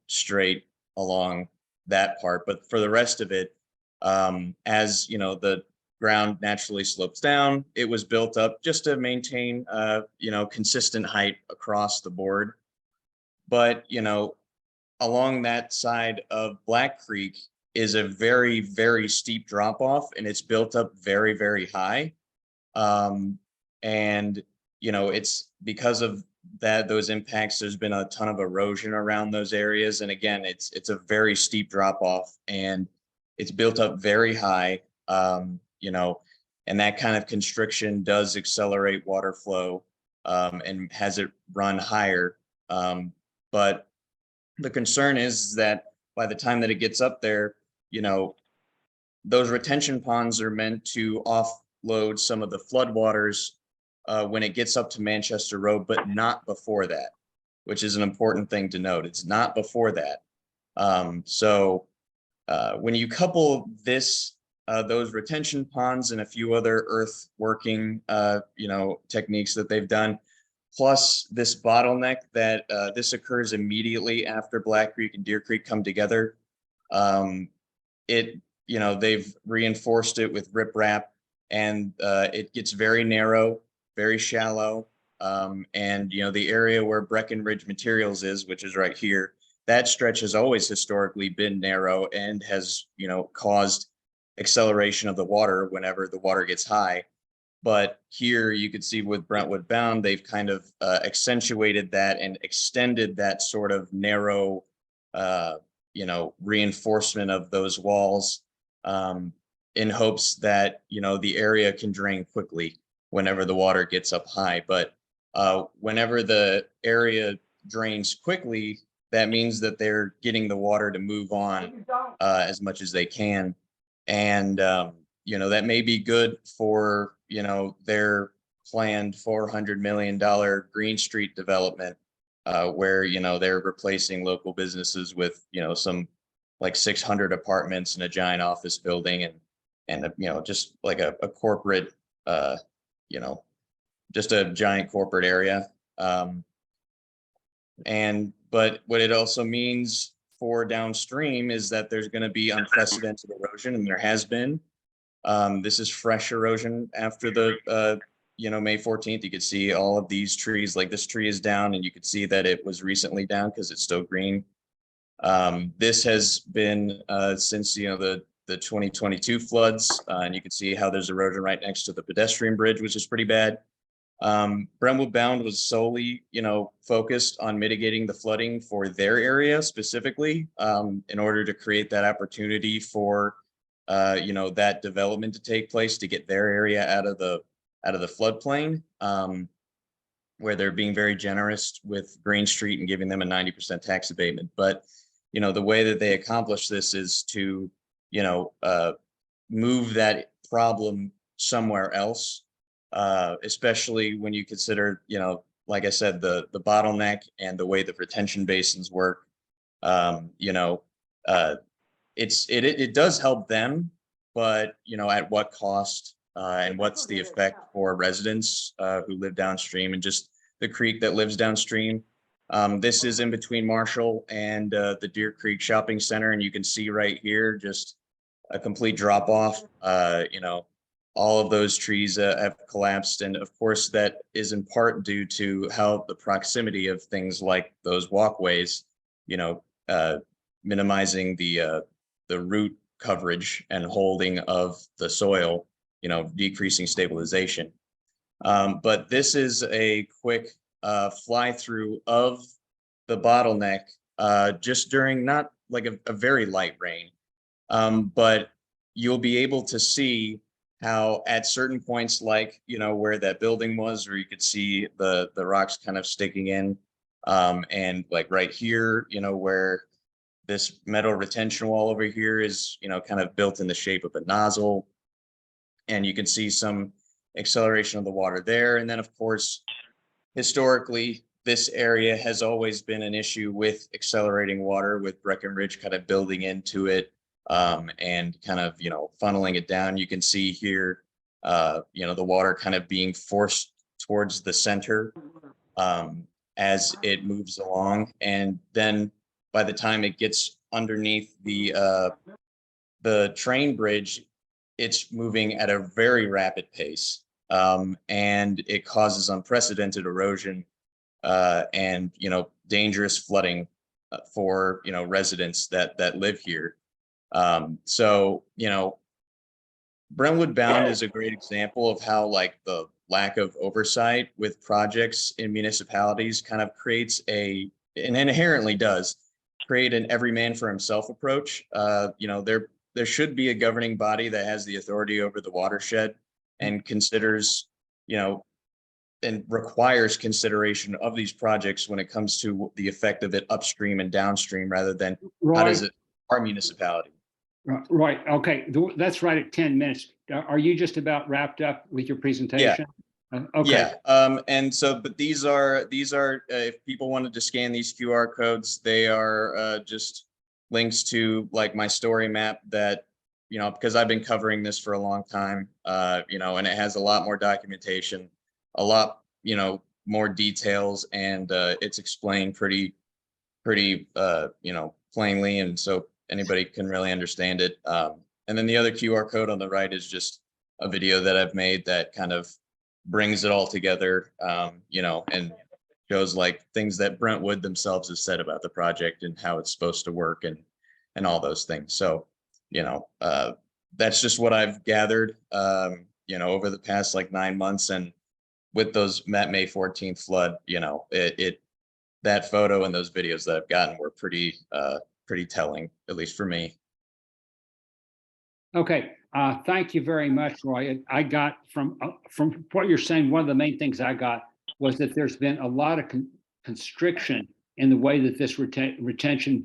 straight along that part. But for the rest of it, as the ground naturally slopes down, it was built up just to maintain, consistent height across the board. But, along that side of Black Creek is a very, very steep drop off, and it's built up very, very high. And, it's because of those impacts, there's been a ton of erosion around those areas. And again, it's a very steep drop off, and it's built up very high, and that kind of constriction does accelerate water flow, and has it run higher. But the concern is that by the time that it gets up there, those retention ponds are meant to offload some of the floodwaters when it gets up to Manchester Road, but not before that, which is an important thing to note. It's not before that. So when you couple those retention ponds and a few other earth working, techniques that they've done, plus this bottleneck that this occurs immediately after Black Creek and Deer Creek come together. They've reinforced it with riprap, and it gets very narrow, very shallow. And the area where Breckenridge Materials is, which is right here, that stretch has always historically been narrow and has, caused acceleration of the water whenever the water gets high. But here you could see with Brentwood Bound, they've kind of accentuated that and extended that sort of narrow, reinforcement of those walls, in hopes that, the area can drain quickly whenever the water gets up high. But whenever the area drains quickly, that means that they're getting the water to move on as much as they can. And, that may be good for, their planned $400 million Green Street development, where, they're replacing local businesses with, some like 600 apartments and a giant office building and just like a corporate, just a giant corporate area. But what it also means for downstream is that there's going to be unprecedented erosion, and there has been. This is fresh erosion after the May 14th. You could see all of these trees, like this tree is down, and you could see that it was recently down because it's still green. This has been since the 2022 floods, and you can see how there's erosion right next to the pedestrian bridge, which is pretty bad. Brentwood Bound was solely, focused on mitigating the flooding for their area specifically, in order to create that opportunity for, that development to take place to get their area out of the floodplain, where they're being very generous with Green Street and giving them a 90% tax abatement. But, the way that they accomplish this is to, move that problem somewhere else. Especially when you consider, like I said, the bottleneck and the way the retention basins work. It does help them, but at what cost, and what's the effect for residents who live downstream and just the creek that lives downstream. This is in between Marshall and the Deer Creek Shopping Center, and you can see right here just a complete drop off. All of those trees have collapsed. And of course, that is in part due to how the proximity of things like those walkways, minimizing the root coverage and holding of the soil, decreasing stabilization. But this is a quick fly through of the bottleneck just during not like a very light rain. But you'll be able to see how at certain points, like, where that building was, where you could see the rocks kind of sticking in, and like right here, where this metal retention wall over here is, you know, kind of built in the shape of a nozzle. And you can see some acceleration of the water there. And then of course, historically, this area has always been an issue with accelerating water, with Breckenridge kind of building into it and kind of, you know, funneling it down. You can see here, you know, the water kind of being forced towards the center as it moves along. And then by the time it gets underneath the train bridge, it's moving at a very rapid pace. And it causes unprecedented erosion and, you know, dangerous flooding for, you know, residents that live here. So, you know, Brentwood Bound is a great example of how like the lack of oversight with projects in municipalities kind of creates and inherently does create an every man for himself approach. You know, there should be a governing body that has the authority over the watershed and considers, you know, and requires consideration of these projects when it comes to the effect of it upstream and downstream, rather than how does it our municipality. Right. Okay. That's right at 10 minutes. Are you just about wrapped up with your presentation? Okay. Yeah. And so, but these are if people wanted to scan these QR codes, they are just links to like my story map that, you know, because I've been covering this for a long time, you know, and it has a lot more documentation, a lot, you know, more details, and it's explained pretty, you know, plainly. And so anybody can really understand it. And then the other QR code on the right is just a video that I've made that kind of brings it all together, you know, and shows like things that Brentwood themselves have said about the project and how it's supposed to work and all those things. So, you know, that's just what I've gathered, you know, over the past like 9 months. And with those May 14th flood, you know, that photo and those videos that I've gotten were pretty telling, at least for me. Okay. Thank you very much, Roy. I got from what you're saying, one of the main things I got was that there's been a lot of constriction in the way that this retention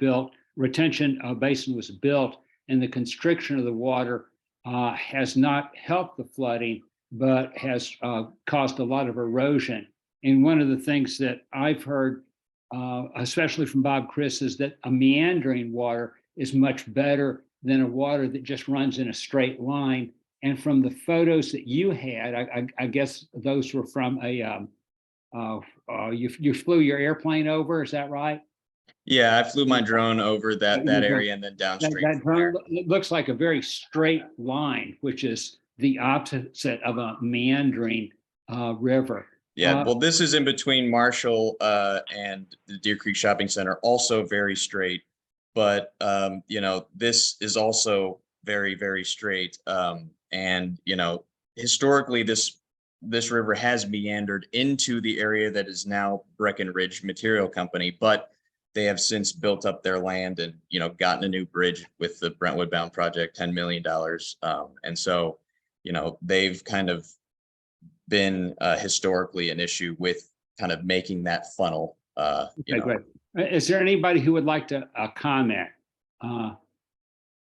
basin was built, and the constriction of the water has not helped the flooding, but has caused a lot of erosion. And one of the things that I've heard, especially from Bob Criss, is that a meandering water is much better than a water that just runs in a straight line. And from the photos that you had, I guess those were from you flew your airplane over, is that right? Yeah, I flew my drone over that area and then downstream. That drone, it looks like a very straight line, which is the opposite of a meandering river. Yeah, well, this is in between Marshall and the Deer Creek Shopping Center, also very straight. But, you know, this is also very, very straight. And, you know, historically, this river has meandered into the area that is now Breckenridge Material Company, but they have since built up their land and, you know, gotten a new bridge with the Brentwood Bound project, $10 million. And so, you know, they've kind of been historically an issue with kind of making that funnel. Okay, great. Is there anybody who would like to comment?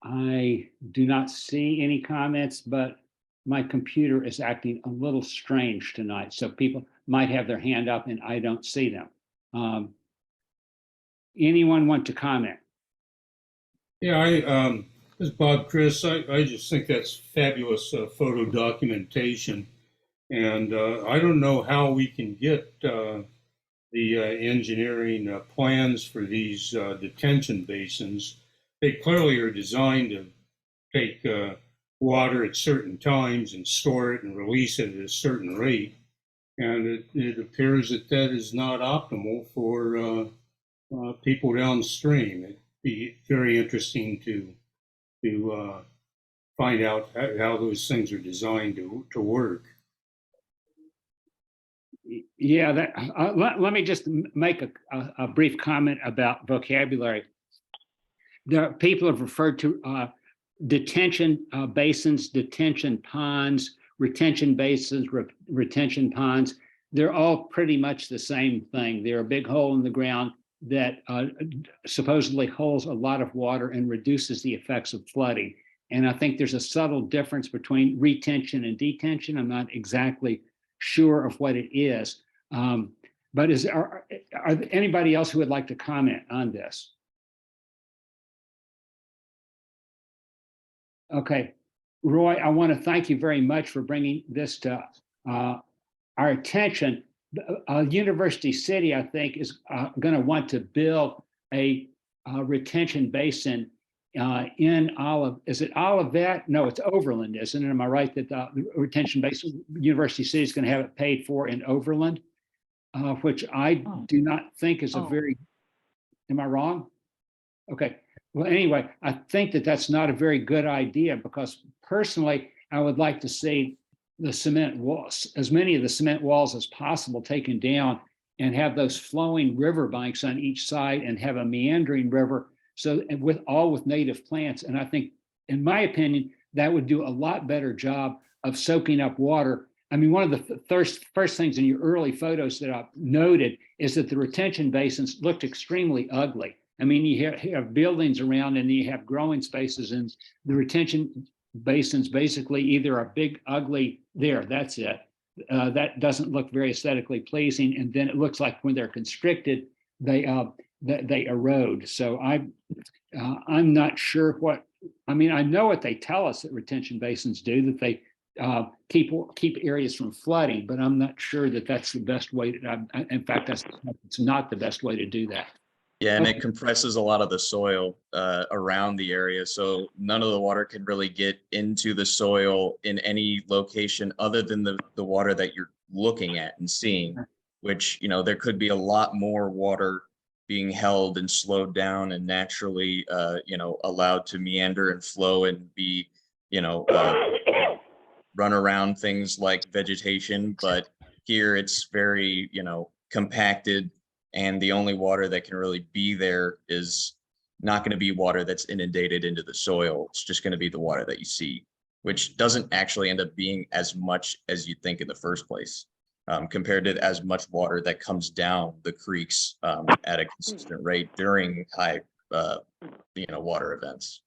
I do not see any comments, but my computer is acting a little strange tonight. So people might have their hand up and I don't see them. Anyone want to comment? Yeah, this is Bob Criss. I just think that's fabulous photo documentation. And I don't know how we can get the engineering plans for these detention basins. They clearly are designed to take water at certain times and store it and release it at a certain rate. And it appears that that is not optimal for people downstream. It'd be very interesting to find out how those things are designed to work. Yeah, let me just make a brief comment about vocabulary. People have referred to detention basins, detention ponds, retention basins, retention ponds. They're all pretty much the same thing. They're a big hole in the ground that supposedly holds a lot of water and reduces the effects of flooding. And I think there's a subtle difference between retention and detention. I'm not exactly sure of what it is. But are there anybody else who would like to comment on this? Okay, Roy, I want to thank you very much for bringing this to our attention. University City, I think, is going to want to build a retention basin in is it Olivet? No, it's Overland, isn't it? Am I right that the retention basin, University City is going to have it paid for in Overland? Which I do not think is a very, am I wrong? Okay, well, anyway, I think that that's not a very good idea because personally, I would like to see the cement walls, as many of the cement walls as possible taken down and have those flowing river banks on each side and have a meandering river. So with native plants. And I think, in my opinion, that would do a lot better job of soaking up water. I mean, one of the first things in your early photos that I noted is that the retention basins looked extremely ugly. I mean, you have buildings around and you have growing spaces, and the retention basins basically either a big, ugly, that's it. That doesn't look very aesthetically pleasing. And then it looks like when they're constricted, they erode. So I'm not sure what, I mean, I know what they tell us that retention basins do, that they keep areas from flooding, but I'm not sure that that's the best way to, in fact, it's not the best way to do that. Yeah, and it compresses a lot of the soil around the area. So none of the water can really get into the soil in any location other than the water that you're looking at and seeing, which, there could be a lot more water being held and slowed down and naturally, allowed to meander and flow and be, run around things like vegetation. But here it's very, compacted. And the only water that can really be there is not going to be water that's inundated into the soil. It's just going to be the water that you see, which doesn't actually end up being as much as you think in the first place, compared to as much water that comes down the creeks at a consistent rate during high, water events.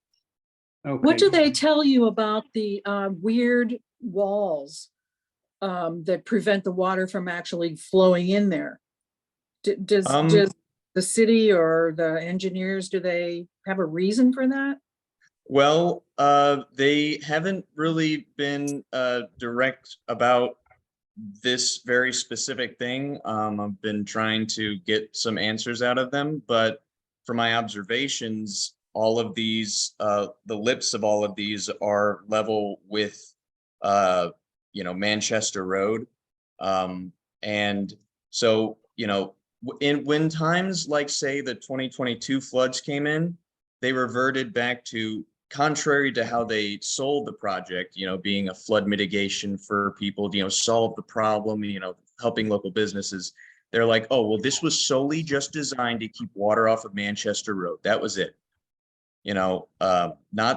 Okay. What do they tell you about the weird walls that prevent the water from actually flowing in there? Does the city or the engineers, do they have a reason for that? Well, they haven't really been direct about this very specific thing. I've been trying to get some answers out of them, but from my observations, all of these, the lips of all of these are level with, Manchester Road. And so, when times like, say, the 2022 floods came in, they reverted back to, contrary to how they sold the project, being a flood mitigation for people, solve the problem, helping local businesses. They're like, oh, well, this was solely just designed to keep water off of Manchester Road. That was it. Not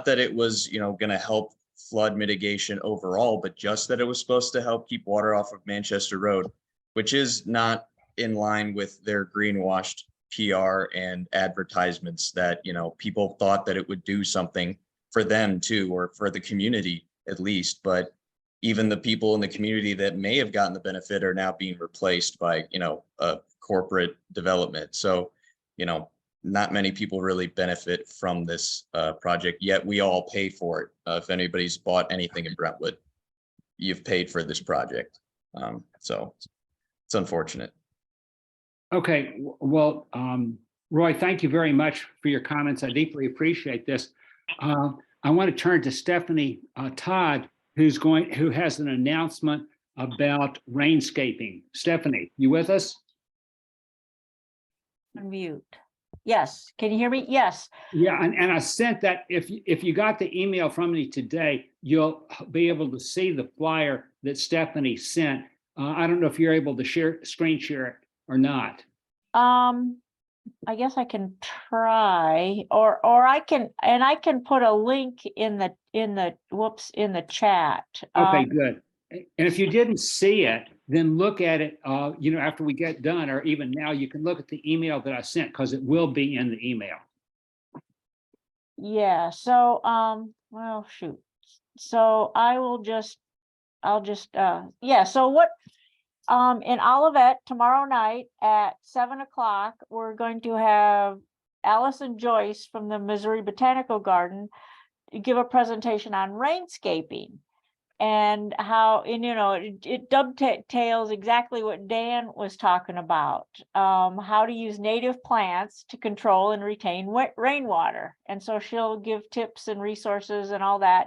that it was, going to help flood mitigation overall, but just that it was supposed to help keep water off of Manchester Road, which is not in line with their greenwashed PR and advertisements that, people thought that it would do something for them too, or for the community at least. But even the people in the community that may have gotten the benefit are now being replaced by, a corporate development. So, not many people really benefit from this project, yet we all pay for it. If anybody's bought anything in Brentwood, you've paid for this project. So it's unfortunate. Okay, well, Roy, thank you very much for your comments. I deeply appreciate this. I want to turn to Stephanie Todd, who has an announcement about rainscaping. Stephanie, you with us? Unmute. Yes, can you hear me? Yes. Yeah, and I sent that. If you got the email from me today, you'll be able to see the flyer that Stephanie sent. I don't know if you're able to screen share it or not. I guess I can try, or I can put a link in the chat. Okay, good. And if you didn't see it, then look at it, after we get done, or even now, you can look at the email that I sent because it will be in the email. Yeah, so, well, shoot. So I'll just, yeah, so what, in Olivet tomorrow night at 7 o'clock, we're going to have Allison Joyce from the Missouri Botanical Garden give a presentation on rainscaping and how, and it dovetails exactly what Dan was talking about, how to use native plants to control and retain rainwater. And so she'll give tips and resources and all that.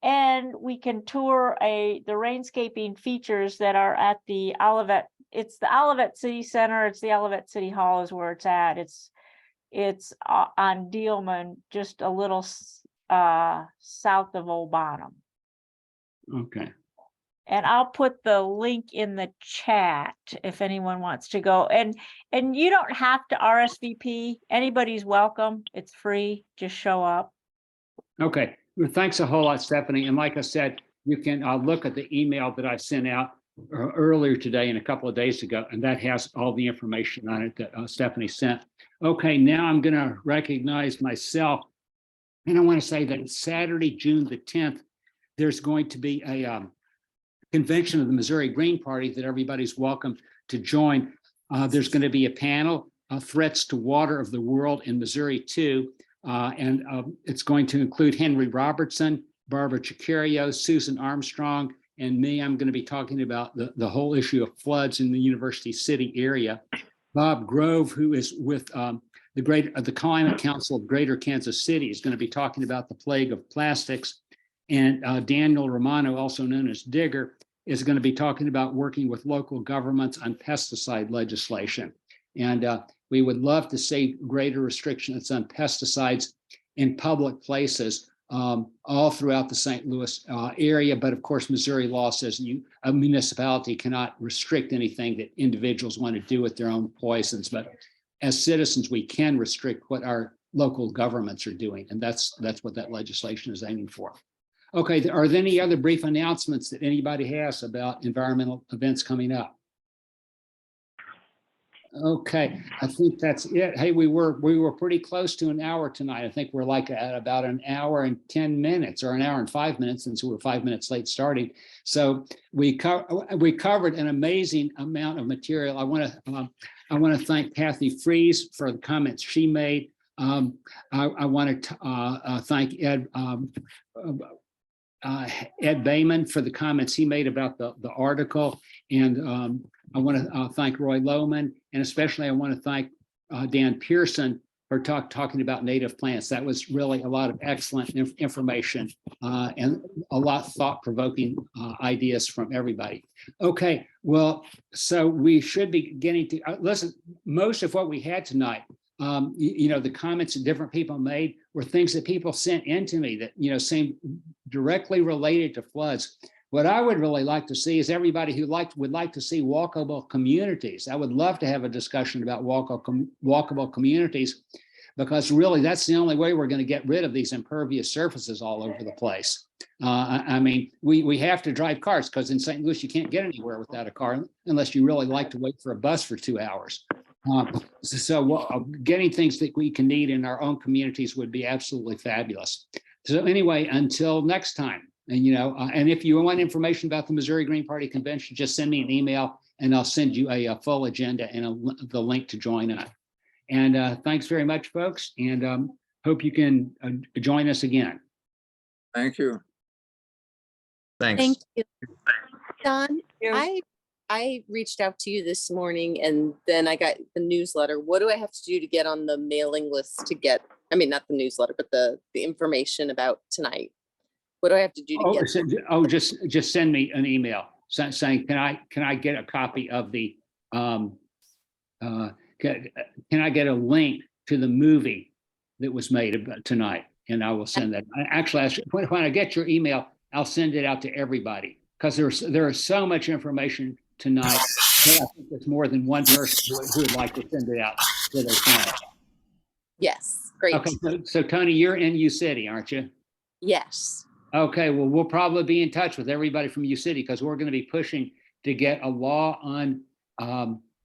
And we can tour the rainscaping features that are at the Olivet. It's the Olivet City Center. It's the Olivet City Hall is where it's at. It's on Dealman, just a little south of Old Bonham. Okay. And I'll put the link in the chat if anyone wants to go. And you don't have to RSVP. Anybody's welcome. It's free. Just show up. Okay. Well, thanks a whole lot, Stephanie. And like I said, you can look at the email that I sent out earlier today and a couple of days ago, and that has all the information on it that Stephanie sent. Okay, now I'm going to recognize myself. And I want to say that Saturday, June the 10th, there's going to be a convention of the Missouri Green Party that everybody's welcome to join. There's going to be a panel, Threats to Water of the World in Missouri 2. And it's going to include Henry Robertson, Barbara Chicario, Susan Armstrong, and me. I'm going to be talking about the whole issue of floods in the University City area. Bob Grove, who is with the Climate Council of Greater Kansas City, is going to be talking about the plague of plastics. And Daniel Romano, also known as Digger, is going to be talking about working with local governments on pesticide legislation. And we would love to see greater restrictions on pesticides in public places all throughout the St. Louis area. But of course, Missouri law says a municipality cannot restrict anything that individuals want to do with their own poisons. But as citizens, we can restrict what our local governments are doing. And that's what that legislation is aiming for. Okay, are there any other brief announcements that anybody has about environmental events coming up? Okay, I think that's it. Hey, we were pretty close to an hour tonight. I think we're like at about an hour and 10 minutes or an hour and 5 minutes since we were 5 minutes late starting. So we covered an amazing amount of material. I want to thank Kathy Fries for the comments she made. I want to thank Ed Bayman for the comments he made about the article. And I want to thank Roy Lohman, and especially I want to thank Dan Pearson for talking about native plants. That was really a lot of excellent information and a lot of thought-provoking ideas from everybody. Okay, well, so we should be getting to, listen, most of what we had tonight, the comments that different people made were things that people sent in to me that, seemed directly related to floods. What I would really like to see is everybody who would like to see walkable communities. I would love to have a discussion about walkable communities, because really that's the only way we're going to get rid of these impervious surfaces all over the place. I mean, we have to drive cars because in St. Louis, you can't get anywhere without a car unless you really like to wait for a bus for 2 hours. So getting things that we can need in our own communities would be absolutely fabulous. So anyway, until next time. And, and if you want information about the Missouri Green Party Convention, just send me an email and I'll send you a full agenda and the link to join on. And thanks very much, folks. And hope you can join us again. Thank you. Thanks. Thank you. Don, I reached out to you this morning and then I got the newsletter. What do I have to do to get on the mailing list to get, I mean, not the newsletter, but the information about tonight? What do I have to do to get? Just send me an email saying, can I get a copy of the, can I get a link to the movie that was made tonight? And I will send that. Actually, when I get your email, I'll send it out to everybody because there is so much information tonight that I think there's more than one person who would like to send it out to their friends. Yes, great. Okay, so Tony, you're in U City, aren't you? Yes. Okay, well, we'll probably be in touch with everybody from U City because we're going to be pushing to get a law on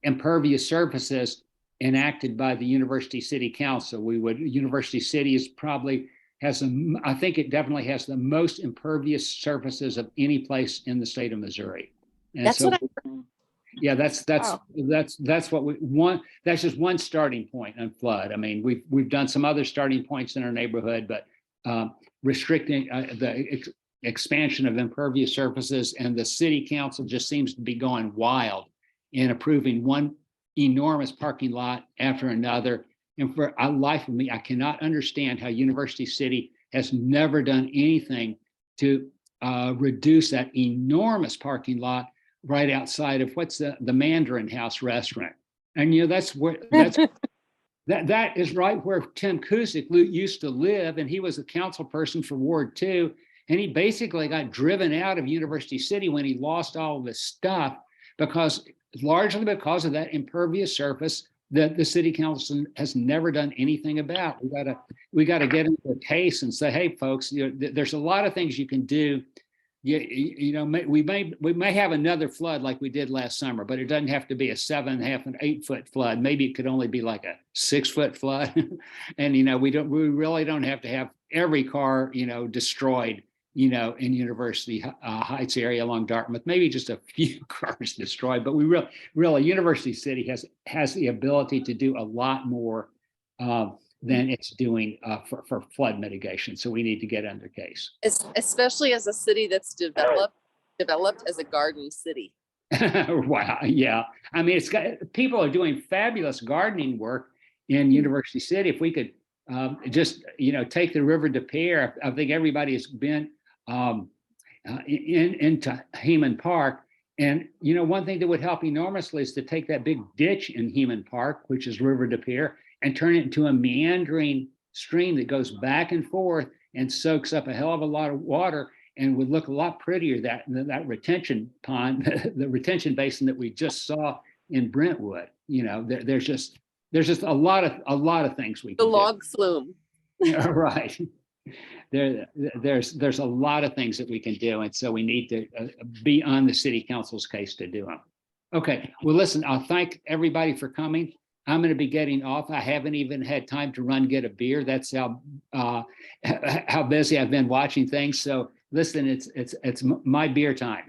impervious surfaces enacted by the University City Council. University City is probably I think it definitely has the most impervious surfaces of any place in the state of Missouri. And That's so, what yeah, that's Wow. what we want. That's just one starting point on flood. I mean, we've done some other starting points in our neighborhood, but restricting the expansion of impervious surfaces, and the city council just seems to be going wild in approving one enormous parking lot after another. And for a life of me, I cannot understand how University City has never done anything to reduce that enormous parking lot right outside of what's the Mandarin House restaurant. And that's where that is right where Tim Kusick used to live, and he was a council person for Ward 2. And he basically got driven out of University City when he lost all of his stuff, largely because of that impervious surface that the city council has never done anything about. We got to get into a case and say, hey, folks, there's a lot of things you can do. We may have another flood like we did last summer, but it doesn't have to be a 7.5 and 8 foot flood. Maybe it could only be like a 6 foot flood. And we really don't have to have every car destroyed in University Heights area along Dartmouth. Maybe just a few cars destroyed, but we really University City has the ability to do a lot more than it's doing for flood mitigation. So we need to get under case. especially as a city that's developed as a garden city. Wow. Yeah. I mean, people are doing fabulous gardening work in University City. If we could just, take the River de Pere, I think everybody has been into Heman Park. And, one thing that would help enormously is to take that big ditch in Heman Park, which is River de Pere, and turn it into a meandering stream that goes back and forth and soaks up a hell of a lot of water, and would look a lot prettier than that retention pond, the retention basin that we just saw in Brentwood. There's just a lot of things we The can log flume. do. Yeah, right. There's a lot of things that we can do, and so we need to be on the city council's case to do them. Okay, well, listen, I'll thank everybody for coming. I'm going to be getting off. I haven't even had time to run get a beer. That's how busy I've been watching things. So listen, it's my beer time.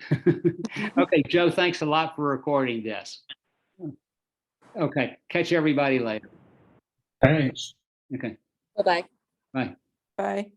Okay, Joe, thanks a lot for recording this. Okay, catch everybody later. Thanks. Okay, Bye-bye. bye. Bye.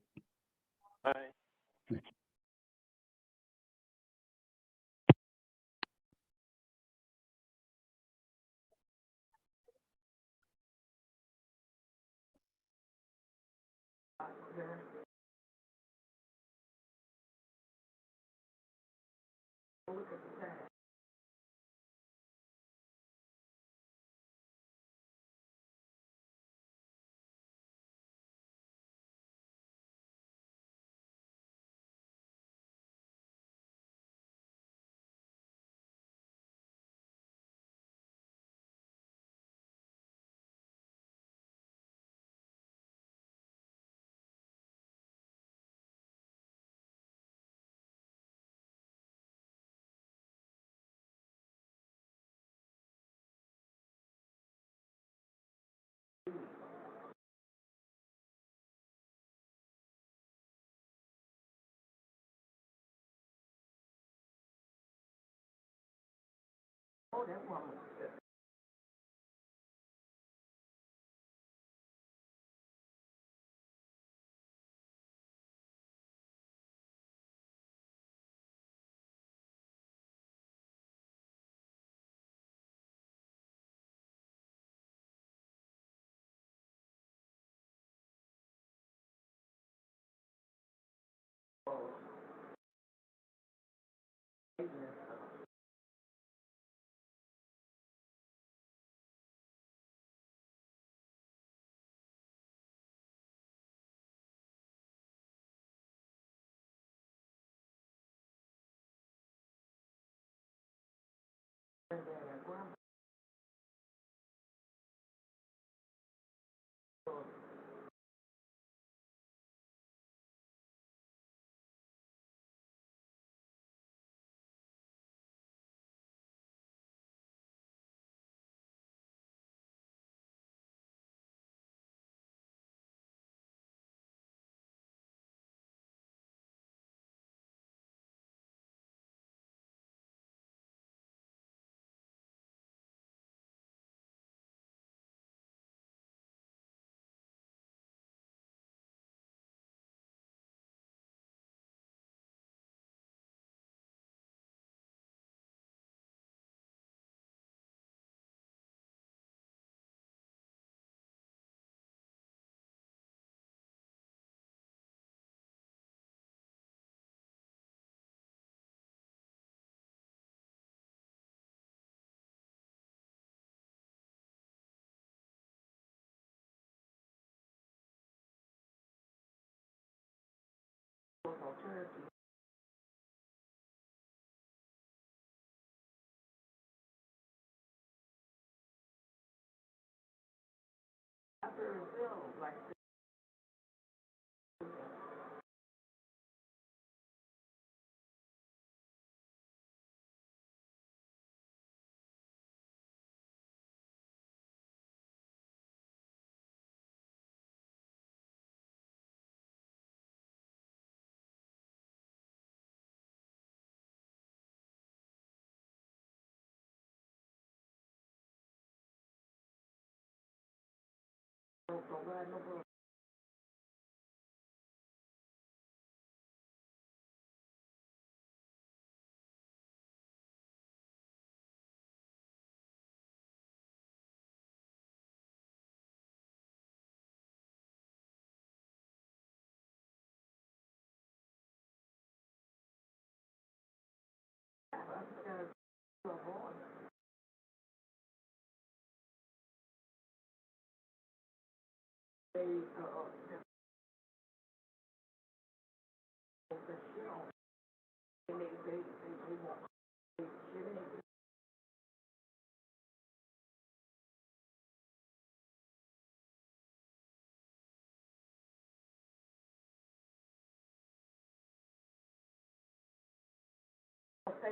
Stay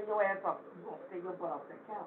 your ass up. You gonna stay your butt off that couch.